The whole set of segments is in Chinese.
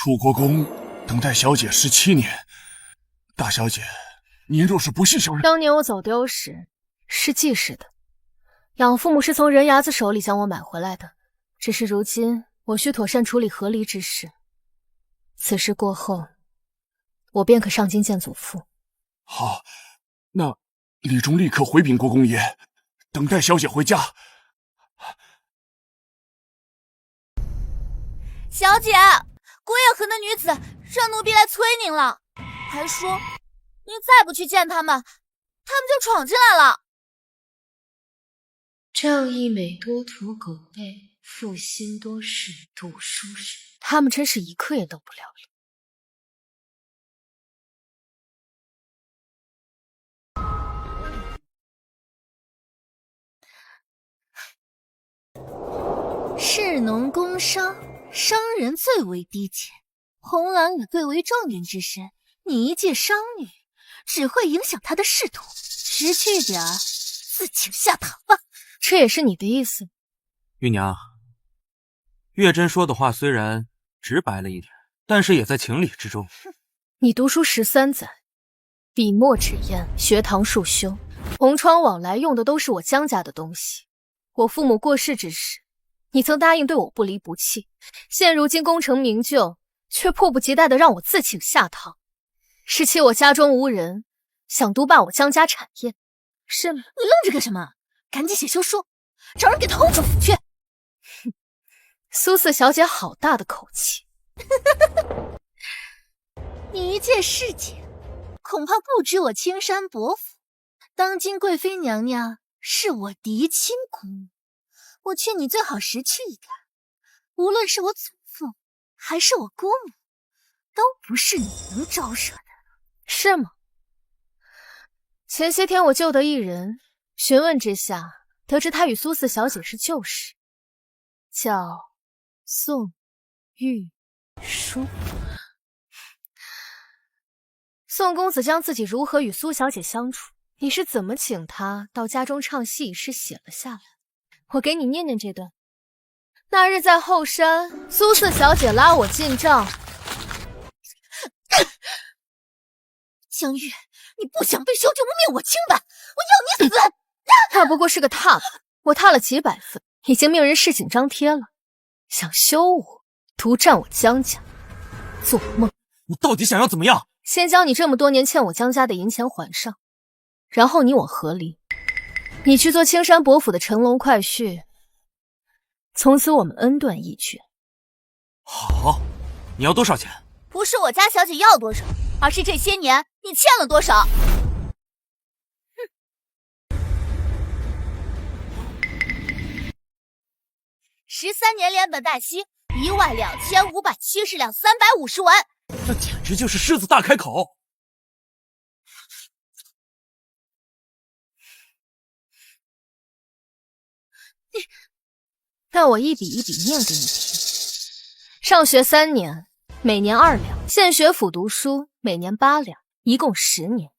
楚国公等待小姐17年，大小姐，您若是不信小人，当年我走丢时是记事的，养父母是从人牙子手里将我买回来的。只是如今我需妥善处理和离之事，此事过后，我便可上京见祖父。好，那李忠立刻回禀国公爷，等待小姐回家。小姐，郭爷和那女子让奴婢来催您了，还说您再不去见他们，他们就闯进来了。仗义每多屠狗辈，负心多事读书人。他们真是一刻也等不了了。士农工商，商人最为低贱，红蓝羽最为状元之身，你一介商女，只会影响他的仕途，识趣点儿，自请下堂吧。这也是你的意思？玉娘，月珍说的话虽然直白了一点，但是也在情理之中。你读书13载，笔墨纸砚，学堂数修，同窗往来用的都是我江家的东西。我父母过世之时，你曾答应对我不离不弃，现如今功成名就，却迫不及待地让我自请下堂，是欺我家中无人，想独霸我江家产业，是吗？你愣着干什么？赶紧写休书，找人给他轰出府去。哼，苏四小姐好大的口气。你一介侍姐，恐怕不知我青山伯府，当今贵妃娘娘是我嫡亲姑母，我劝你最好识趣一点，无论是我祖父还是我姑母，都不是你能招惹的。是吗？前些天我救得一人，询问之下，得知他与苏四小姐是旧识，叫宋玉书。宋公子将自己如何与苏小姐相处，你是怎么请他到家中唱戏一事写了下来。我给你念念这段。那日在后山，苏四小姐拉我进帐。江玉，你不想被休就污蔑我清白，我要你死！那不过是个踏步，我踏了几百分，已经命人示警张贴了。想休我，独占我江家，做梦！你到底想要怎么样？先将你这么多年欠我江家的银钱还上，然后你我和离。你去做青山伯府的乘龙快婿，从此我们恩断义绝。好，你要多少钱？不是我家小姐要多少，而是这些年你欠了多少。13年连本带息12570两350文，这简直就是狮子大开口。那我一笔一笔念给你听。上学3年，每年2两；县学府读书，每年8两，一共10年。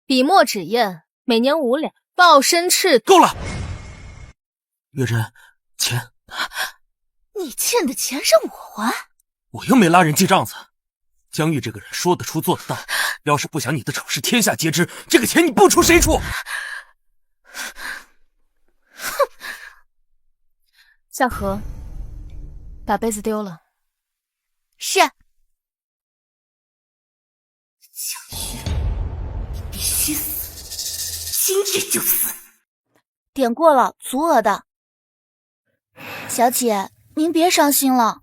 笔墨纸砚，每年5两。抱身赤够了，月珍，钱。你欠的钱让我还？我又没拉人记账子。江玉这个人说得出做得到，要是不想你的丑事天下皆知，这个钱你不出谁出？哼！夏荷，把杯子丢了。是。江玉，你必须死，今日就死。点过了，足额的。小姐，您别伤心了，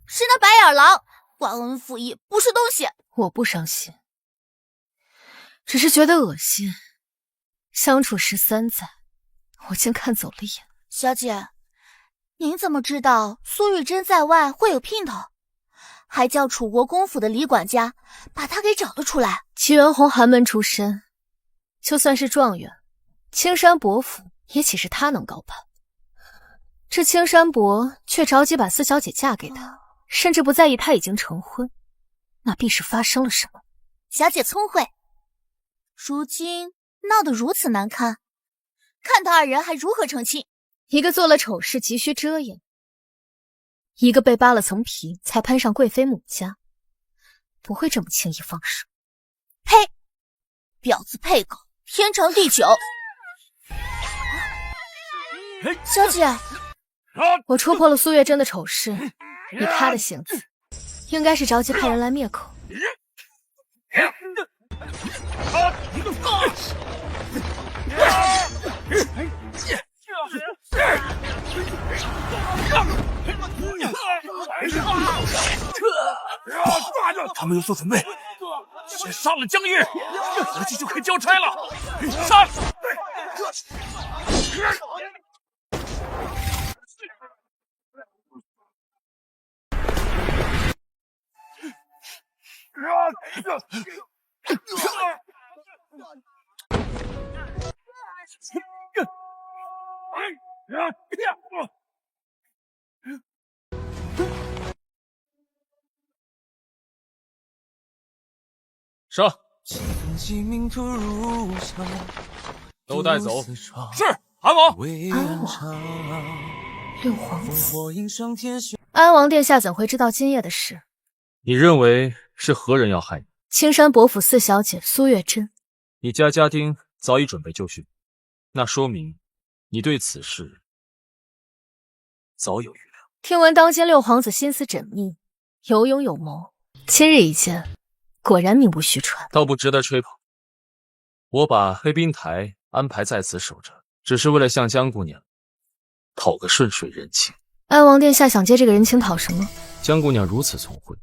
是那白眼狼，忘恩负义，不是东西。我不伤心，只是觉得恶心。相处13载，我竟看走了眼。小姐，您怎么知道苏玉珍在外会有姘头？还叫楚国公府的李管家把她给找了出来。齐元洪寒门出身，就算是状元，青山伯府也岂是他能高攀？这青山伯却着急把四小姐嫁给他，甚至不在意他已经成婚，那必是发生了什么。小姐聪慧，如今闹得如此难堪，看他二人还如何成亲。一个做了丑事急需遮掩，一个被扒了层皮才攀上贵妃母家，不会这么轻易放手。呸！婊子配狗，天长地久。小姐，我戳破了苏月珍的丑事，以她的性子，应该是着急派人来灭口。他们有所准备，先杀了江月，合计就可以交差了。杀！上，都带走。是，安王。安王，六皇子。安王殿下怎会知道今夜的事？你认为是何人要害你？青山伯府四小姐苏月珍。你家家丁早已准备就绪，那说明你对此事早有预料。听闻当今六皇子心思缜密，有勇有谋，今日一见，果然名不虚传。倒不值得吹捧。我把黑冰台安排在此守着，只是为了向江姑娘讨个顺水人情。安王殿下想借这个人情讨什么？江姑娘如此聪慧，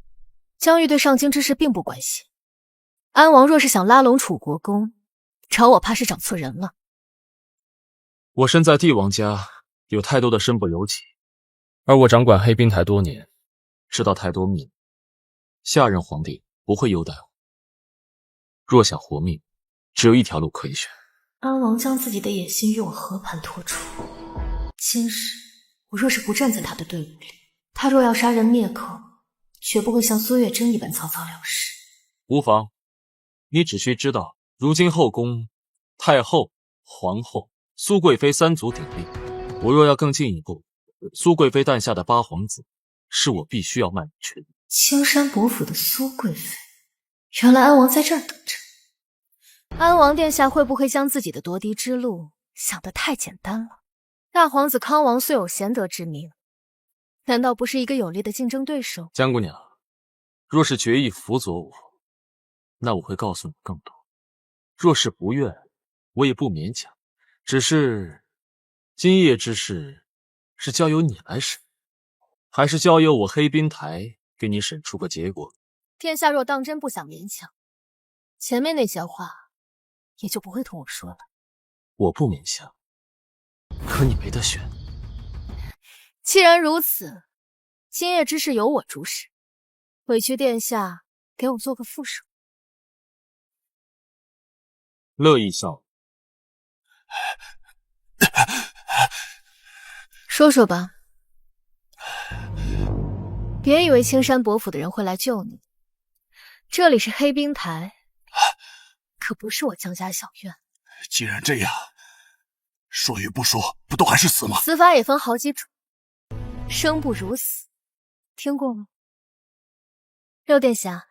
江玉对上京之事并不关心。安王若是想拉拢楚国公，找我怕是找错人了。我身在帝王家，有太多的身不由己，而我掌管黑冰台多年，知道太多秘密。下任皇帝不会优待我。若想活命，只有一条路可以选。安王将自己的野心与我和盘托出，今日我若是不站在他的队伍里，他若要杀人灭口，绝不会像苏月珍一般草草了事。无妨，你只需知道，如今后宫太后、皇后、苏贵妃三足鼎立，我若要更进一步，苏贵妃诞下的八皇子，是我必须要迈出去的。青山伯府的苏贵妃，原来安王在这儿等着。安王殿下会不会将自己的夺嫡之路想得太简单了？大皇子康王虽有贤德之名，难道不是一个有力的竞争对手？江姑娘，若是决意辅佐我，那我会告诉你更多；若是不愿，我也不勉强。只是今夜之事，是交由你来审，还是交由我黑冰台给你审出个结果？殿下若当真不想勉强，前面那些话也就不会同我说了。我不勉强，可你没得选。既然如此，今夜之事由我主使，委屈殿下给我做个副手。乐意少。说说吧，别以为青山伯府的人会来救你，这里是黑冰台，可不是我江家小院。既然这样，说与不说，不都还是死吗？死法也分好几种，生不如死，听过吗？六殿下，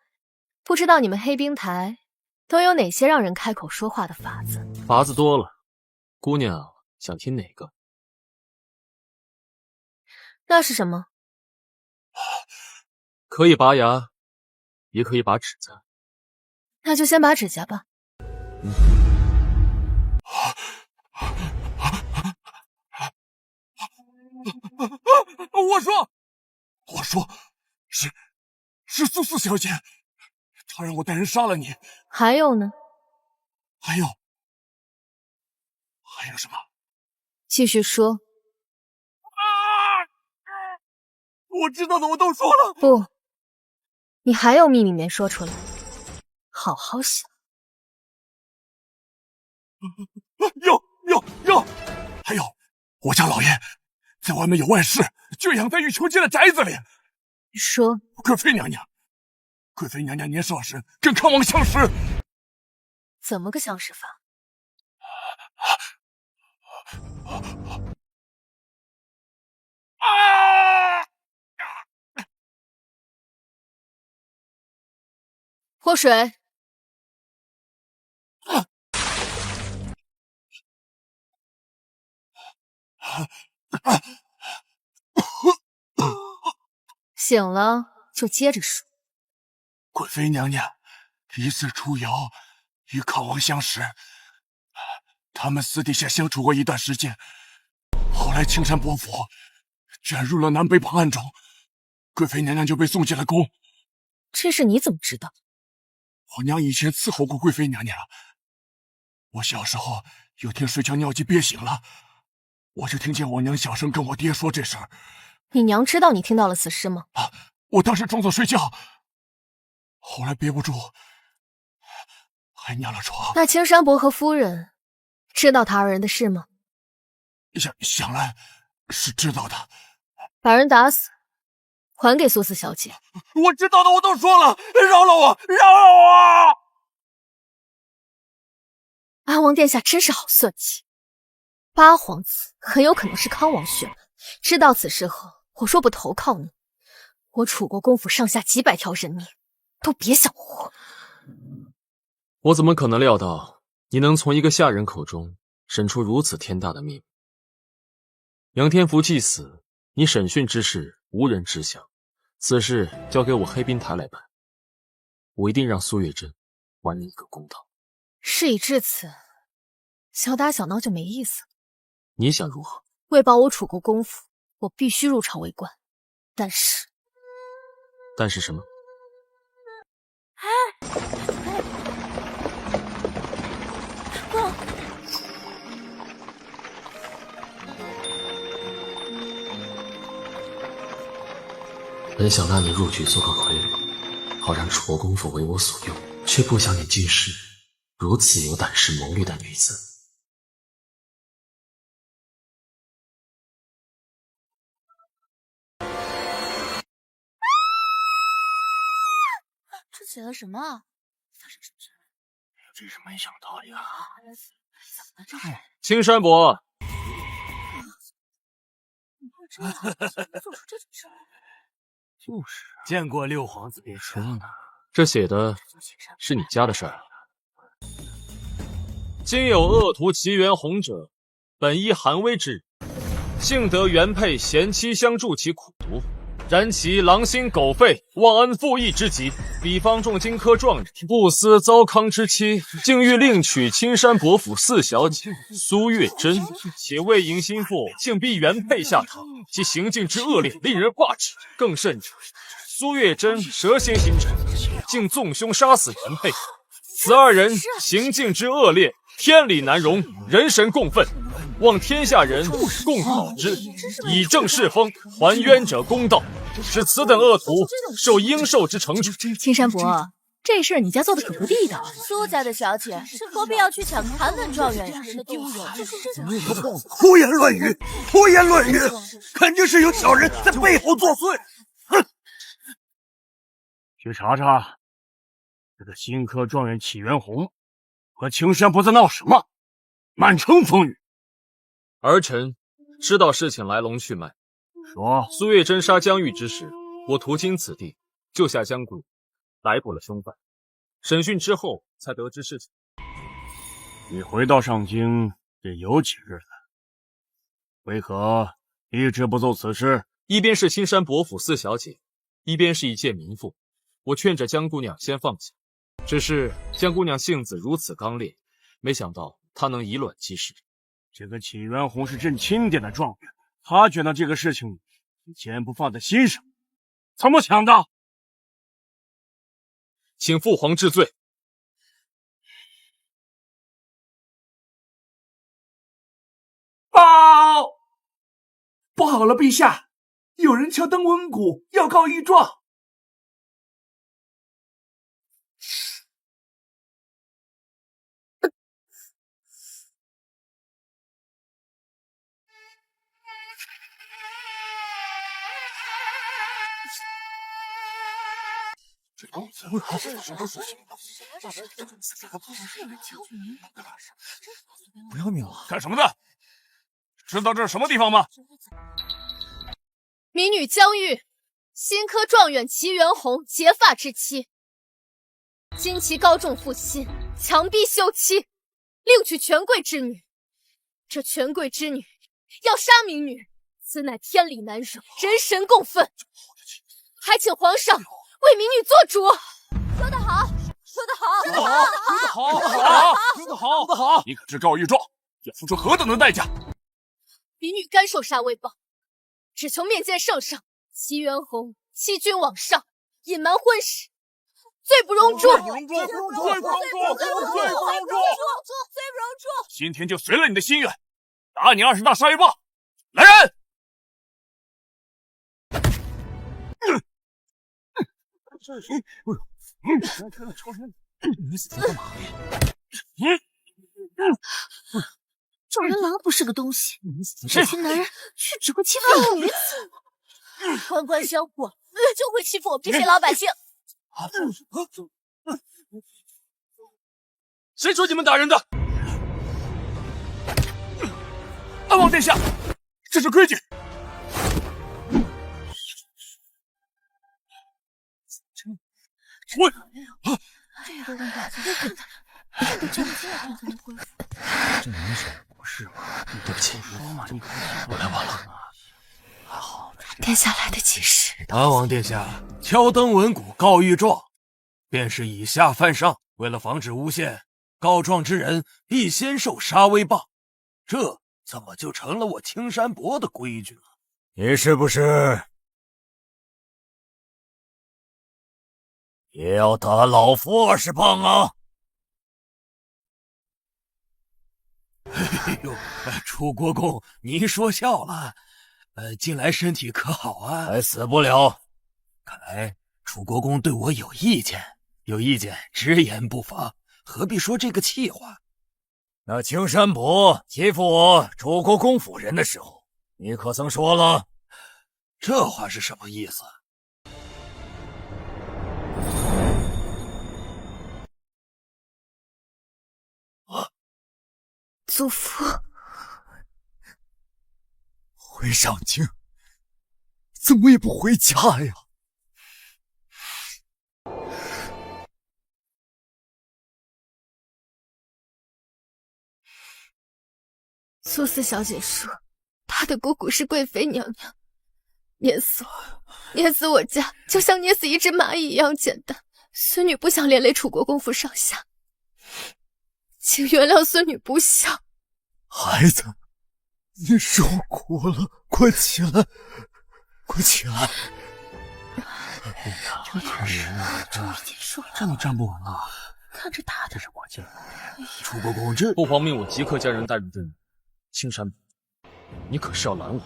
不知道你们黑冰台都有哪些让人开口说话的法子？法子多了，姑娘想听哪个？那是什么？可以拔牙，也可以拔指甲。那就先拔指甲吧。我说，是苏四小姐，她让我带人杀了你。还有呢？还有什么？继续说。我知道的我都说了。不，你还有秘密没说出来，好好想。有，还有，我家老爷在外面有外室，就养在玉秋街的宅子里。说。贵妃娘娘年少时跟康王相识。怎么个相识法？泼水。醒了就接着说。贵妃娘娘一次出游与康王相识，他们私底下相处过一段时间。后来青山伯府卷入了南北绑案中，贵妃娘娘就被送进了宫。这事你怎么知道？我娘以前伺候过贵妃娘娘，我小时候有天睡觉尿急憋醒了，我就听见我娘小声跟我爹说这事儿。你娘知道你听到了此事吗？我当时装作睡觉，后来憋不住，还尿了床。那青山伯和夫人知道他二人的事吗？想来是知道的。把人打死，还给苏四小姐。我知道的我都说了，饶了我，饶了我！安王殿下真是好算计，八皇子很有可能是康王血脉。知道此事后，我若不投靠你，我楚国公府上下几百条人命都别想活。我怎么可能料到你能从一个下人口中审出如此天大的秘密？杨天福既死，你审讯之事无人知晓，此事交给我黑冰台来办，我一定让苏月珍还你一个公道。事已至此，小打小闹就没意思了。你想如何？为保我楚国公府，我必须入朝为官。但是什么？本想拉你入局做个傀儡，好让楚国公府为我所用，却不想你竟是如此有胆识谋略的女子。这写了什么？发生什么事？真是没想到呀！青山伯，做出这种事来。就是见过六皇子别说呢。这写的是你家的事儿。今有恶徒齐元洪者，本依韩威之，幸得原配贤妻相助其苦毒，然其狼心狗肺、忘恩负义之极。彼方众荆轲状元，不思糟糠之妻，竟欲另娶青山伯府四小姐苏月珍，且为迎心腹，竟逼原配下堂，其行径之恶劣，令人发指。更甚者，苏月珍蛇蝎心肠，竟纵凶杀死原配。此二人行径之恶劣，天理难容，人神共愤，望天下人共讨之，以正视风，还冤者公道，使此等恶徒受应受之惩处。青山伯，这事儿你家做的可不地道。苏家的小姐是何必要去抢韩本状元呀？人的丢人，这是真的。胡言乱语，胡言乱语，肯定是有小人在背后作祟。哼！去查查这个新科状元启元洪和青山伯在闹什么，满城风雨。儿臣知道事情来龙去脉。说，苏月珍杀江玉之时，我途经此地，救下江姑，逮捕了凶犯。审讯之后，才得知事情。你回到上京也有几日了，为何一直不奏此事？一边是青山伯府四小姐，一边是一介民妇，我劝着江姑娘先放下。只是江姑娘性子如此刚烈，没想到她能以卵击石。这个启元洪是朕钦点的状元，他卷到这个事情，你竟然不放在心上，怎么想的？请父皇治罪。报！不好了，陛下，有人敲登温谷，要告御状。不要命了！干什么的？知道这是什么地方吗？民女江玉，新科状元齐元洪结发之妻。金旗高中负心，强逼休妻，另娶权贵之女。这权贵之女要杀民女，此乃天理难容，人神共愤。还请皇上为民女做主。说得好，说得好，说得好，说得好，说得好，说得好，说得好！你可知告御状要付出何等的代价？民女甘受杀威棒，只求面见圣上。齐元洪欺君罔上，隐瞒婚事，罪不容诛！罪不容诛！罪不容诛！罪不容诛！罪不容诛！今天就随了你的心愿，打你20大杀威棒！来人！你死干嘛呀？众人狼不是个东西，这些男人却只会欺负女子。官官相护，就会欺负我们这些老百姓。谁说你们打人的？阿王殿下，这是规矩。喂！哎呀，看他都这么近了，还在那恢复。这明显不是吧？对不起，我来晚了。还好，殿下来得及时。阿王殿下，敲灯闻鼓告御状，便是以下犯上。为了防止诬陷，告状之人必先受杀威棒。这怎么就成了我青山伯的规矩了？你是不是也要打老夫20棒啊？哎呦，楚国公，您说笑了。近来身体可好啊？还死不了。看来楚国公对我有意见，有意见直言不妨，何必说这个气话？那青山伯欺负我楚国公府人的时候，你可曾说了？这话是什么意思？祖父回上京，怎么也不回家呀？苏四小姐说，她的姑姑是贵妃娘娘，碾死我家就像碾死一只蚂蚁一样简单。孙女不想连累楚国公府上下，请原谅孙女不孝。孩子，你受苦了，快起来，快起来！这可人啊，这都站不稳了，看着打的是我劲。楚国公这父皇命我即刻将人带入朕青山堡，你可是要拦我？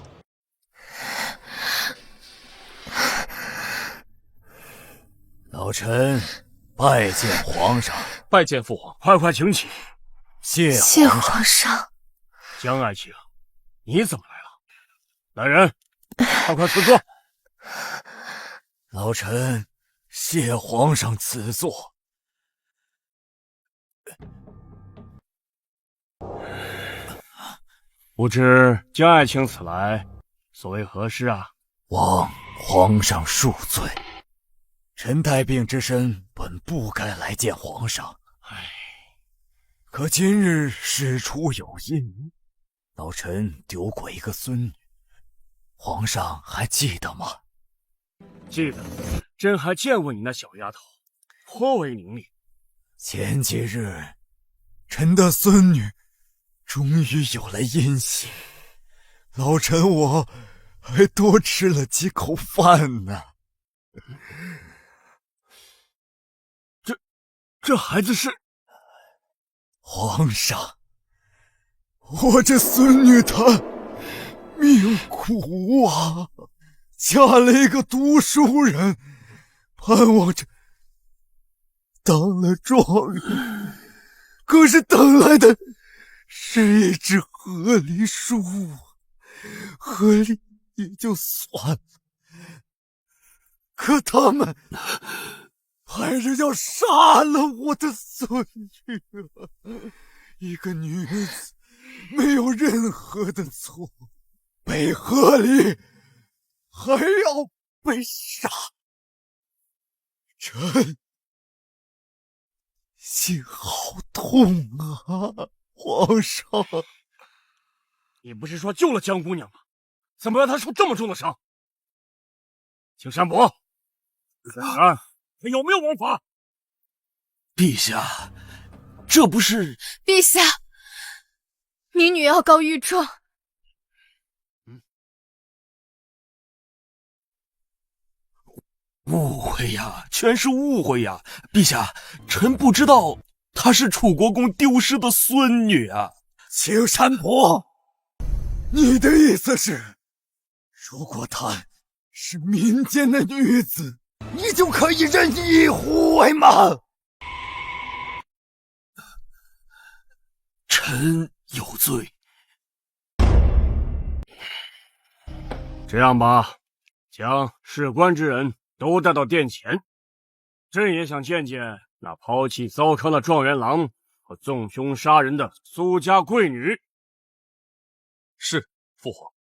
老臣拜见皇上。拜见父皇。快快请起。谢皇上。江爱卿，你怎么来了？来人，快赐座。老臣谢皇上赐座。不知江爱卿此来所为何事啊？望皇上恕罪，臣带病之身本不该来见皇上。可今日事出有因，老臣丢过一个孙女，皇上还记得吗？记得，朕还见过你那小丫头，颇为伶俐。前几日，臣的孙女终于有了音信，老臣我还多吃了几口饭呢。这孩子是……皇上，我这孙女她命苦啊，嫁了一个读书人，盼望着当了状元，可是等来的是一只河狸树，河狸也就算了，可他们还是要杀了我的孙女啊！一个女子没有任何的错，被河狸还要被杀。心好痛啊，皇上！你不是说救了江姑娘吗？怎么让她受这么重的伤？青山伯，此案还有没有王法？陛下，这不是……陛下，民女要告御状。误会呀，全是误会呀！陛下，臣不知道她是楚国公丢失的孙女啊。青山伯，你的意思是，如果她是民间的女子，你就可以任意护卫吗？臣有罪。这样吧，将事关之人都带到殿前。朕也想见见那抛弃糟糠的状元郎和纵凶杀人的苏家贵女。是，父皇。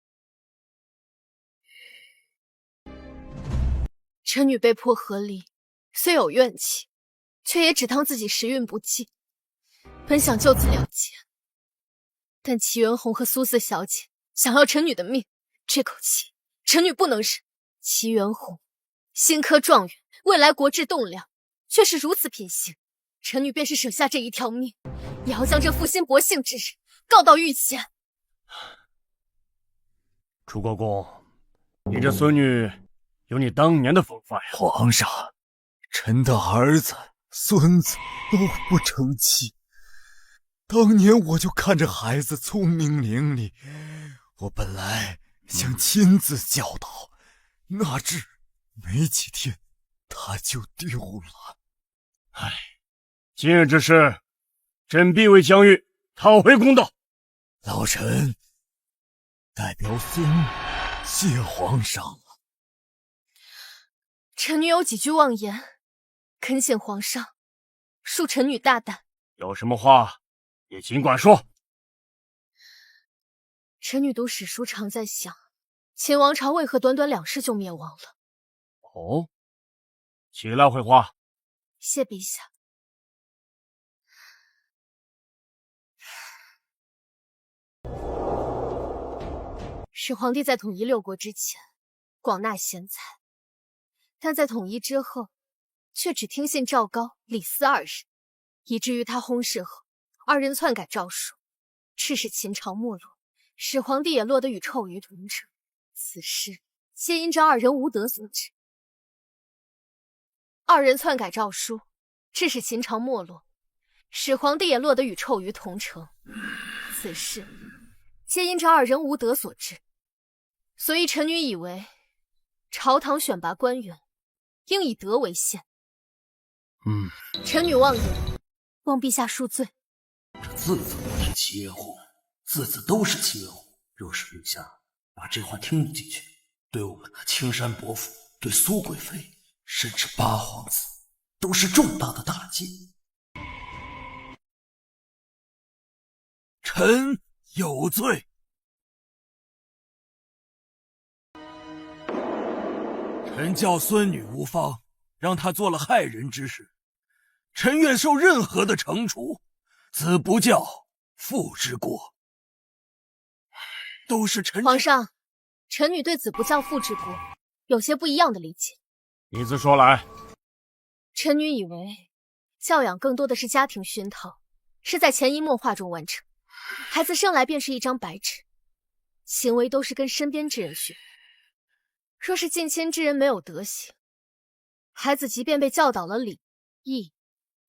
臣女被迫和离，虽有怨气，却也只当自己时运不济。本想就此了结，但齐元洪和苏四小姐想要臣女的命，这口气臣女不能忍。齐元洪，新科状元，未来国志栋梁，却是如此品行，臣女便是舍下这一条命，也要将这负心薄幸之人告到御前。楚国公，你这孙女有你当年的风范呀！皇上，臣的儿子、孙子都不成器。当年我就看着孩子聪明伶俐，我本来想亲自教导，哪知没几天他就丢了。唉，今日之事，朕必为江玉讨回公道。老臣代表孙女谢皇上了。臣女有几句妄言，恳请皇上恕臣女大胆。有什么话也尽管说。臣女读史书常在想，秦王朝为何短短2世就灭亡了？哦，起来会话。谢陛下。始皇帝在统一6国之前，广纳贤才，但在统一之后，却只听信赵高、李斯2人，以至于他薨逝后，2人篡改诏书，致使秦朝没落。始皇帝也落得与臭鱼同城，此事皆因这2人无德所致。2人篡改诏书，致使秦朝没落，始皇帝也落得与臭鱼同城，此事皆因这2人无德所致。所以臣女以为，朝堂选拔官员，应以德为先。臣女妄言，望陛下恕罪。这字字都是齐元洪，字字都是齐元洪。若是陛下把这话听进去，对我们的青山伯父，对苏贵妃，甚至八皇子，都是重大的打击。臣有罪。臣教孙女无方，让她做了害人之事，臣愿受任何的惩处。子不教，父之过。都是臣。皇上，臣女对子不教父之过有些不一样的理解。你自说来。臣女以为，教养更多的是家庭熏陶，是在潜移默化中完成。孩子生来便是一张白纸，行为都是跟身边之人学。若是近亲之人没有德行，孩子即便被教导了礼、义、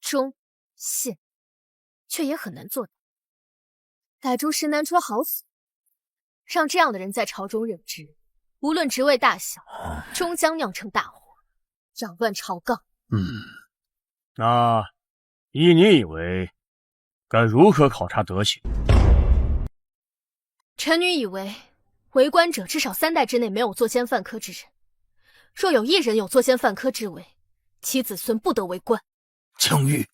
忠、信，却也很难做到。歹竹实难出好叟，让这样的人在朝中任职，无论职位大小，终将酿成大祸，扰乱朝纲。那依你以为，该如何考察德行？臣女以为，为官者至少3代之内没有作奸犯科之人，若有1人有作奸犯科之为，其子孙不得为官。江玉，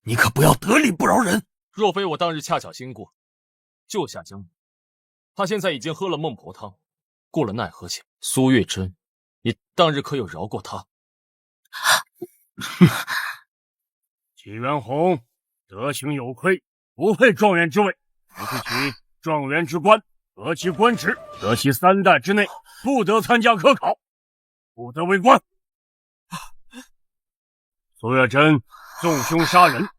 你可不要得理不饶人。若非我当日恰巧经过，救下江女，她现在已经喝了孟婆汤，过了奈何桥。苏月珍，你当日可有饶过她？祁元洪德行有愧，不配状元之位，不是其状元之官，革其官职，得其3代之内不得参加科考，不得为官。苏月珍纵凶杀人，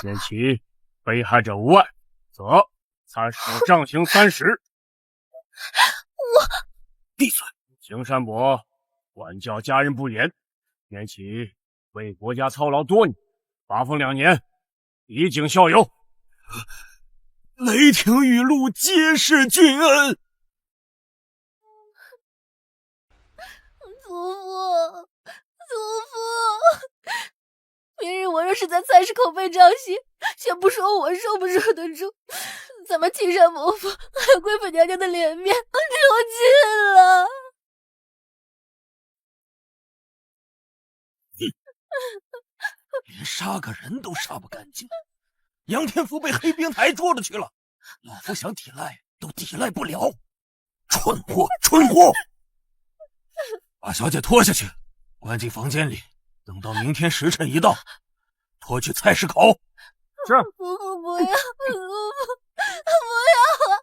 见其被害者无碍，则参使杖刑30。闭嘴！邢山伯管教家人不严，免其为国家操劳多年，罚俸2年，以儆效尤。雷霆雨露皆是君恩。祖父，明日我若是在菜市口被杖刑，且不说我受不受得住，咱们青山伯父还有贵妃娘娘的脸面出尽了。连杀个人都杀不干净，杨天福被黑冰台捉了去了，老夫想抵赖都抵赖不了。蠢货，蠢货！把小姐拖下去，关进房间里，等到明天时辰一到，拖去菜市口。是。祖父不要，祖父不要啊！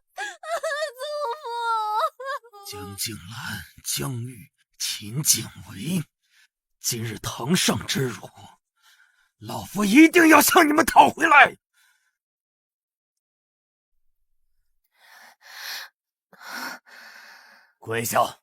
祖父。江静兰、江玉、秦景维，今日堂上之辱，老夫一定要向你们讨回来！跪下！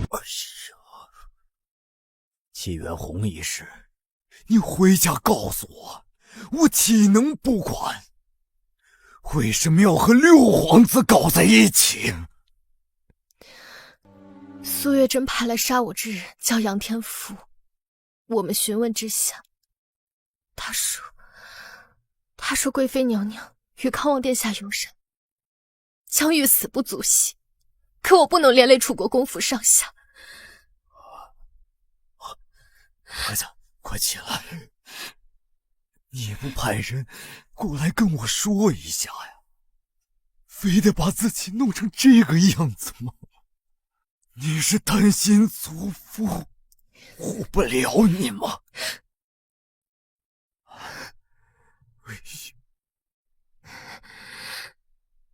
哎呀，祁元洪一事，你回家告诉我，我岂能不管？为什么要和六皇子搞在一起？苏月珍派来杀我之人叫杨天福，我们询问之下，他说贵妃娘娘与康王殿下有染，江玉死不足惜，可我不能连累楚国公府上下。孩子，快起来！你不派人过来跟我说一下呀？非得把自己弄成这个样子吗？你是担心祖父护不了你吗？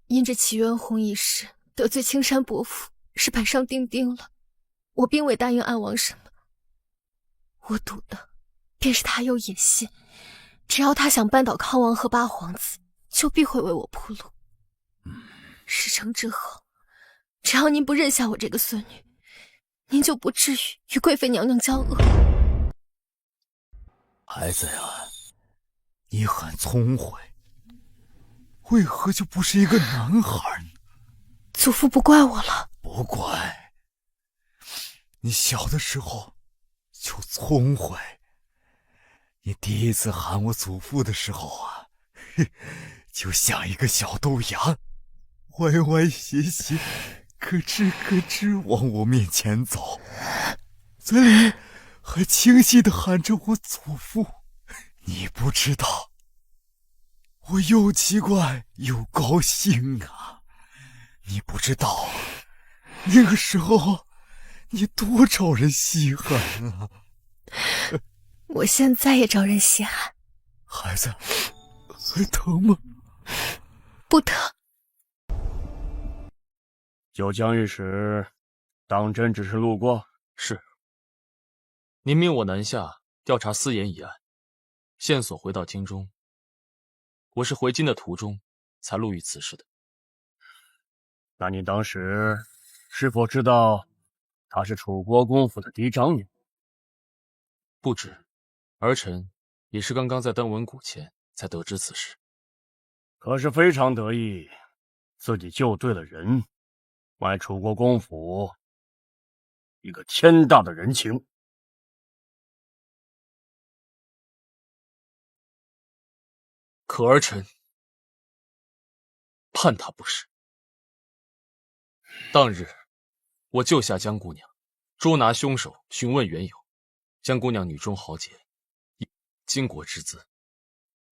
因这祁元洪一事得罪青山伯父，是板上钉钉了，我并未答应安王什么。我赌的便是他有野心，只要他想扳倒康王和八皇子，就必会为我铺路。事成之后，只要您不认下我这个孙女，您就不至于与贵妃娘娘交恶。孩子呀，你很聪慧，为何就不是一个男孩呢？祖父不怪我了。不怪，你小的时候就聪慧。你第一次喊我祖父的时候啊，就像一个小豆芽，歪歪斜斜，咯吱咯吱往我面前走，嘴里还清晰地喊着我祖父。你不知道，我又奇怪又高兴啊！你不知道，那个时候你多招人稀罕啊！我现在也招人稀罕。孩子，还疼吗？不疼。九江御史当真只是路过？是。您命我南下调查私盐一案，线索回到京中。我是回京的途中才录遇此事的。那你当时是否知道他是楚国公府的嫡长女？不知，儿臣也是刚刚在登文谷前才得知此事。可是非常得意，自己救对了人，卖楚国公府一个天大的人情。可儿臣判他不是。当日我救下江姑娘，捉拿凶手，询问缘由。江姑娘女中豪杰，倾国之资，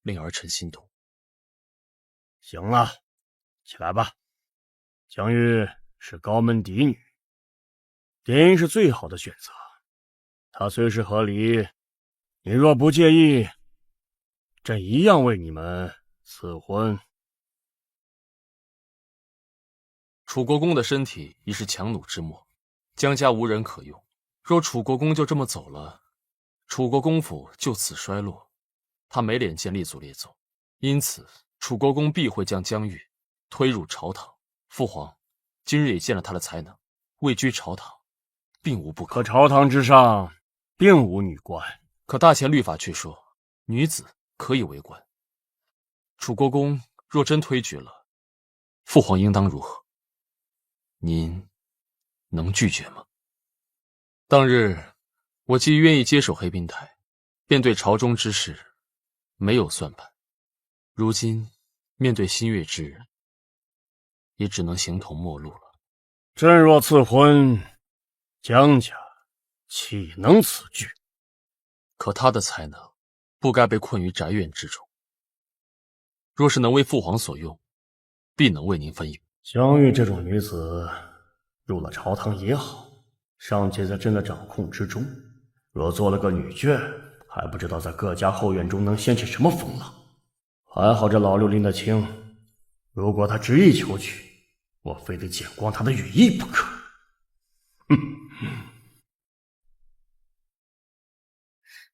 令儿臣心动。行了，起来吧。江玉是高门嫡女，联姻是最好的选择。她虽是和离，你若不介意，朕一样为你们赐婚。楚国公的身体已是强弩之末，江家无人可用。若楚国公就这么走了，楚国公府就此衰落，他没脸见列祖列宗。因此，楚国公必会将江玉推入朝堂。父皇今日也见了他的才能，位居朝堂，并无不可。可朝堂之上，并无女官。可大前律法却说，女子可以为官。楚国公若真推举了，父皇应当如何？您能拒绝吗？当日我既愿意接手黑滨台，便对朝中之事没有算盘。如今面对新月之人，也只能形同陌路了。朕若赐婚，江家岂能此拒？可他的才能不该被困于宅院之中。若是能为父皇所用，必能为您分忧。江玉这种女子入了朝堂也好，尚且在朕的掌控之中。若做了个女眷，还不知道在各家后院中能掀起什么风浪。还好这老六拎得清，如果他执意求娶，我非得剪光他的羽翼不可。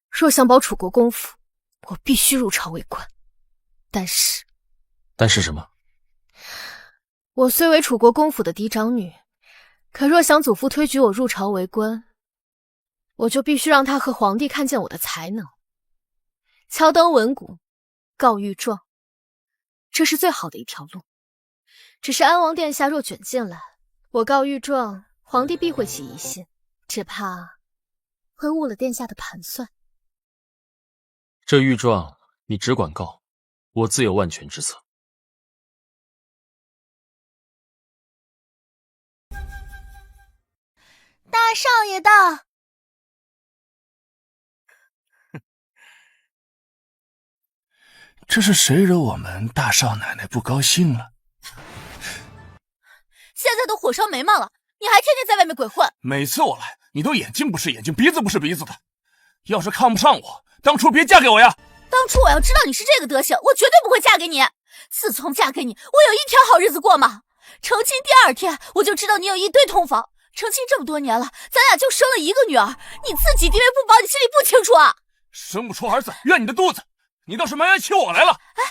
若想保楚国公府，我必须入朝为官。但是什么？我虽为楚国公府的嫡长女，可若想祖父推举我入朝为官，我就必须让他和皇帝看见我的才能。敲灯闻鼓，告御状，这是最好的一条路。只是安王殿下若卷进来，我告御状，皇帝必会起疑心，只怕会误了殿下的盘算。这御状你只管告，我自有万全之策。大少爷到。这是谁惹我们大少奶奶不高兴了？现在都火烧眉毛了，你还天天在外面鬼混。每次我来，你都眼睛不是眼睛，鼻子不是鼻子的。要是看不上我，当初别嫁给我呀！当初我要知道你是这个德行，我绝对不会嫁给你。自从嫁给你，我有一条好日子过吗？成亲第2天，我就知道你有一堆同房。成亲这么多年了，咱俩就生了一个女儿，你自己地位不保，你心里不清楚啊？生不出儿子，怨你的肚子。你倒是埋怨起我来了。哎，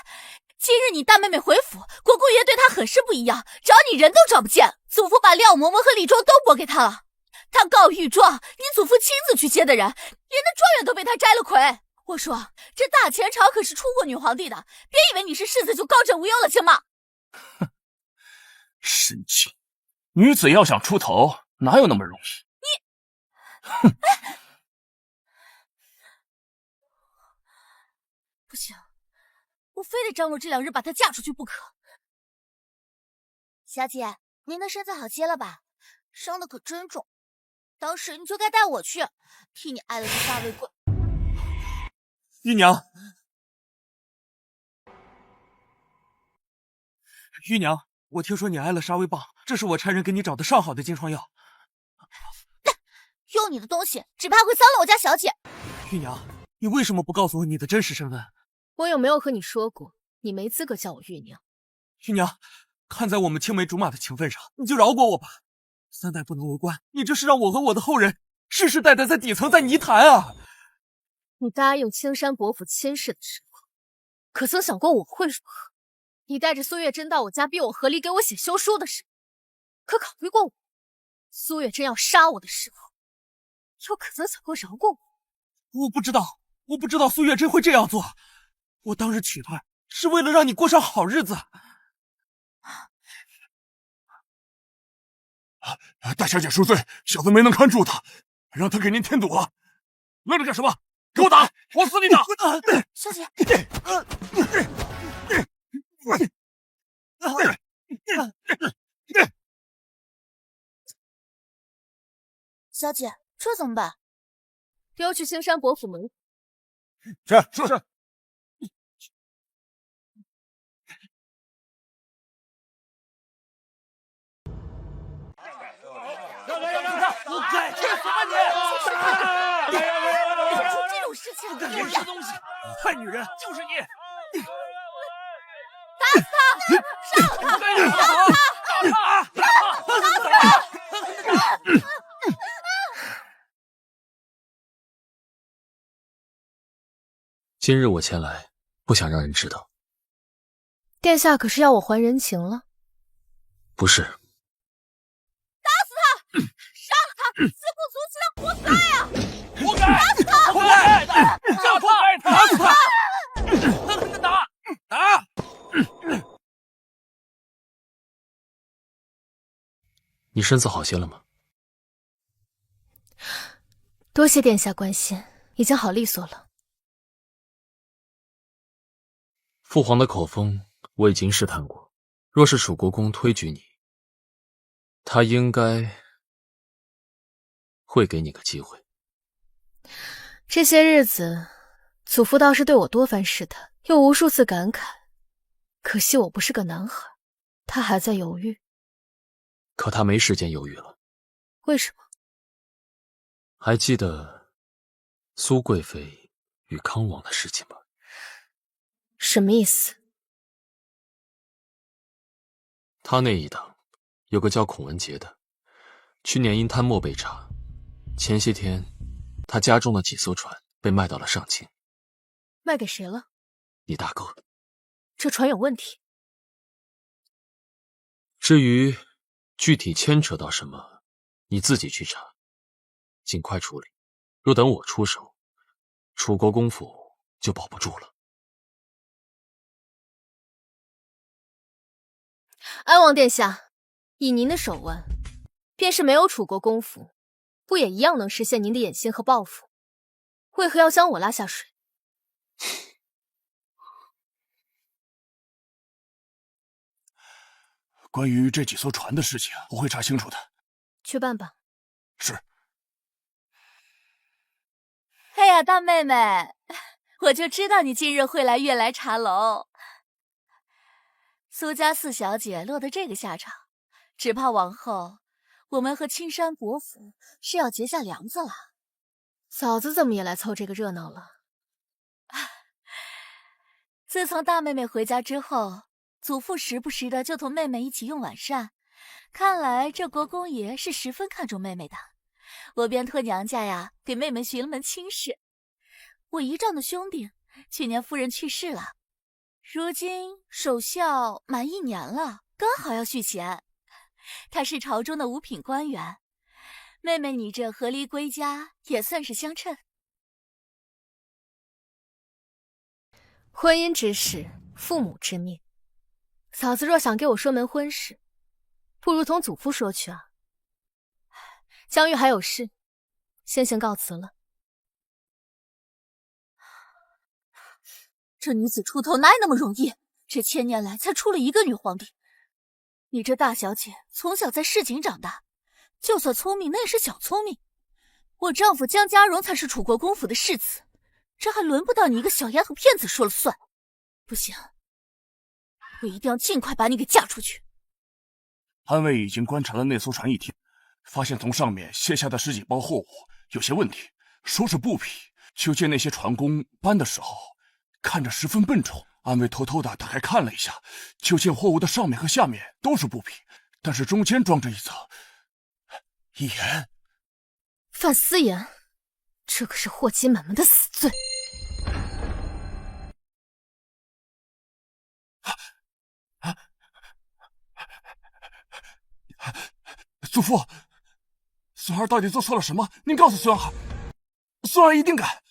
今日你大妹妹回府，国公爷对她很是不一样，找你人都找不见。祖父把廖嬷嬷和李庄都拨给他了。他告御状，你祖父亲自去接的人，连那状元都被他摘了魁。我说这大前朝可是出过女皇帝的，别以为你是世子就高枕无忧了，行吗？哼，神经！女子要想出头，哪有那么容易？哼！不行，我非得张罗这2日把她嫁出去不可。小姐，您的身子好些了吧？伤的可真重，当时你就该带我去，替你挨了个大胃棍。姨娘，姨娘，我听说你挨了杀威棒，这是我差人给你找的上好的金疮药。用你的东西，只怕会脏了我家小姐。姨娘，你为什么不告诉我你的真实身份？我有没有和你说过，你没资格叫我玉娘？姨娘，看在我们青梅竹马的情分上，你就饶过我吧。3代不能为官，你这是让我和我的后人世世代代在底层在泥潭啊！你答应青山伯府亲事的时候，可曾想过我会如何？你带着苏月珍到我家逼我和离给我写休书的时候，可考虑过我？苏月珍要杀我的时候，又可曾想过饶过我？我不知道苏月珍会这样做。我当日娶她是为了让你过上好日子。大小姐恕罪，小子没能看住她，让她给您添堵了。愣着干什么？给我打！往死里打！小姐，小姐，这怎么办？丢去青山伯府门。是。活该！去死吧你！怎么出这种事情？敢吃东西，坏女人就是你！打死他！杀了他！今日我前来，不想让人知道。殿下可是要我还人情了？不是。打死他！杀了他！自不足惜的活该呀！活该！打死他！活该！这活该！打死他！打！你身子好些了吗？多谢殿下关心，已经好利索了。父皇的口风我已经试探过，若是楚国公推举你，他应该会给你个机会。这些日子，祖父倒是对我多番试探，又无数次感慨。可惜我不是个男孩，他还在犹豫。可他没时间犹豫了。为什么？还记得苏贵妃与康王的事情吗？什么意思？他那一党有个叫孔文杰的，去年因贪墨被查，前些天他家中的几艘船被卖到了上清。卖给谁了？你大哥。这船有问题。至于具体牵扯到什么，你自己去查，尽快处理。若等我出手，楚国公府就保不住了。安王殿下，以您的手腕，便是没有楚国公府，不也一样能实现您的野心和抱负？为何要将我拉下水？关于这几艘船的事情，我会查清楚的。去办吧。是。哎呀，大妹妹，我就知道你今日会来悦来茶楼。苏家四小姐落得这个下场，只怕往后我们和青山伯府是要结下梁子了。嫂子怎么也来凑这个热闹了？自从大妹妹回家之后，祖父时不时的就同妹妹一起用晚膳，看来这国公爷是十分看重妹妹的。我便托娘家呀给妹妹寻了门亲事。我姨丈的兄弟去年夫人去世了，如今守孝满1年了，刚好要续弦。他是朝中的五品官员，妹妹你这和离归家也算是相称。婚姻之事，父母之命。嫂子若想给我说门婚事，不如同祖父说去啊。江玉还有事，先行告辞了。这女子出头哪有那么容易？这1000年来才出了一个女皇帝。你这大小姐从小在市井长大，就算聪明那也是小聪明。我丈夫江家荣才是楚国公府的世子，这还轮不到你一个小丫头片子说了算。不行，我一定要尽快把你给嫁出去。安卫已经观察了那艘船一天，发现从上面卸下的10几包货物有些问题，说是布匹，就见那些船工搬的时候看着十分笨重。安卫偷偷的打开看了一下，就见货物的上面和下面都是布匹，但是中间装着一层盐。犯私盐，这可是祸及满门的死罪。祖父，孙儿到底做错了什么？您告诉孙儿，孙儿一定改。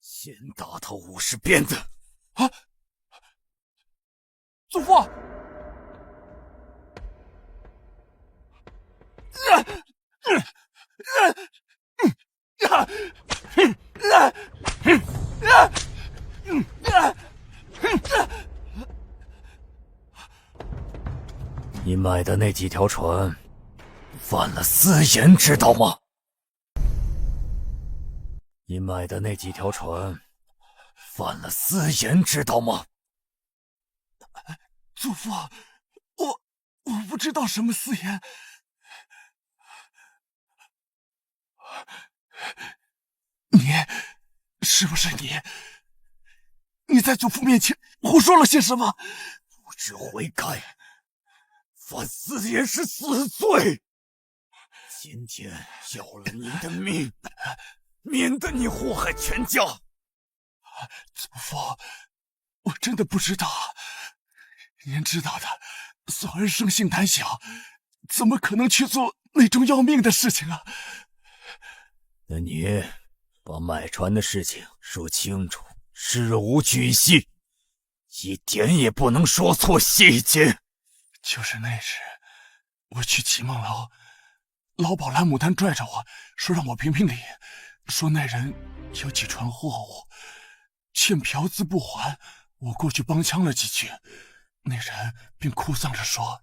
先打他50鞭子！啊！祖父！你买的那几条船犯了私盐，知道吗？你买的那几条船犯了私盐，知道吗？祖父，我不知道什么私盐。是不是你？你在祖父面前胡说了些什么？不知悔改，犯死也是死罪。今天要了你的命，免得你祸害全家。祖父，我真的不知道。您知道的，孙儿生性胆小，怎么可能去做那种要命的事情啊？那你把卖船的事情说清楚，事无巨细，一点也不能说错细节。就是那日，我去启梦楼，老鸨蓝牡丹拽着我说让我评评理，说那人有几船货物欠嫖资不还，我过去帮腔了几句，那人便哭丧着说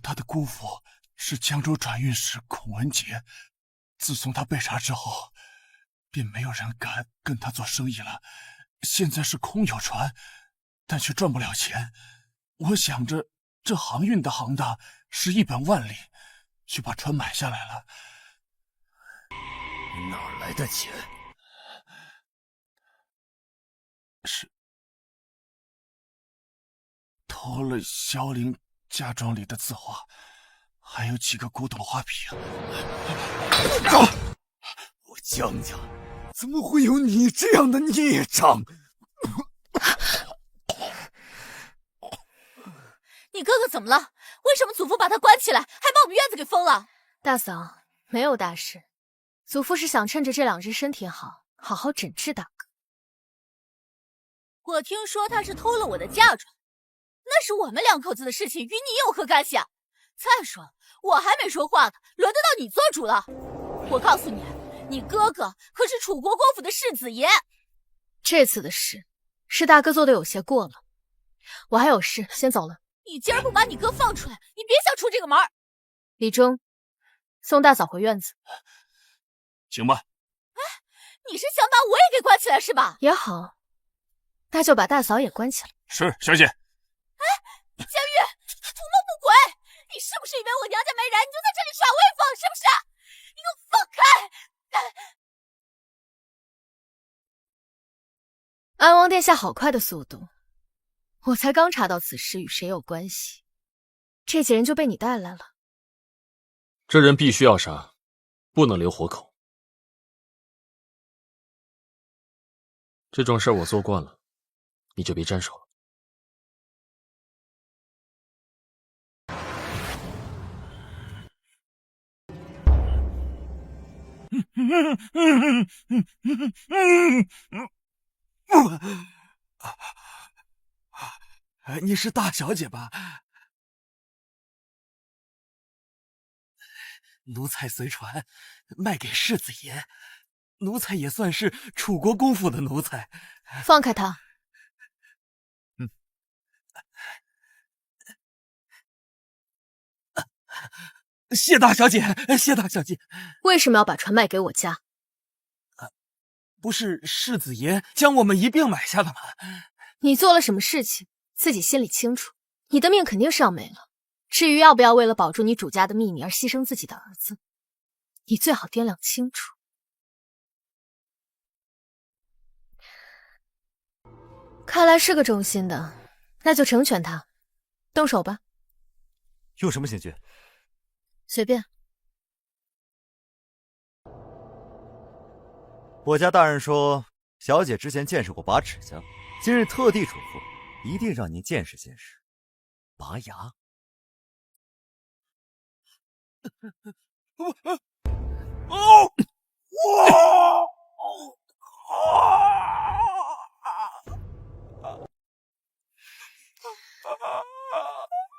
他的姑父是江州转运使孔文杰，自从他被杀之后，便没有人敢跟他做生意了，现在是空有船，但却赚不了钱。我想着这航运的行当是一本万利，就把船买下来了。哪儿来的钱？是偷了萧玲嫁妆里的字画，还有几个古董画瓶。我江家怎么会有你这样的孽障？你哥哥怎么了？为什么祖父把他关起来，还把我们院子给封了？大嫂，没有大事，祖父是想趁着这2日身体好，好好诊治大哥。我听说他是偷了我的嫁妆，那是我们2口子的事情，与你有何干系啊？再说我还没说话呢，轮得到你做主了？我告诉你，你哥哥可是楚国公府的世子爷。这次的事是大哥做的有些过了，我还有事先走了。你今儿不把你哥放出来，你别想出这个门。李忠，送大嫂回院子。行吧。哎，你是想把我也给关起来是吧？也好，那就把大嫂也关起来。是，小姐。哎，江玉，图谋不轨！你是不是以为我娘家没人，你就在这里耍威风，是不是？你给我放开！安王殿下好快的速度，我才刚查到此事与谁有关系，这几人就被你带来了。这人必须要杀，不能留活口。这种事我做惯了，你就别沾手了。你是大小姐吧？奴才随船卖给世子爷，奴才也算是楚国公府的奴才。放开他！谢大小姐，谢大小姐。为什么要把船卖给我家？不是世子爷将我们一并买下的吗？你做了什么事情，自己心里清楚。你的命肯定是要没了。至于要不要为了保住你主家的秘密而牺牲自己的儿子，你最好掂量清楚。看来是个忠心的，那就成全他，动手吧。用什么刑具？随便。我家大人说，小姐之前见识过拔指甲，今日特地嘱咐，一定让您见识见识拔牙。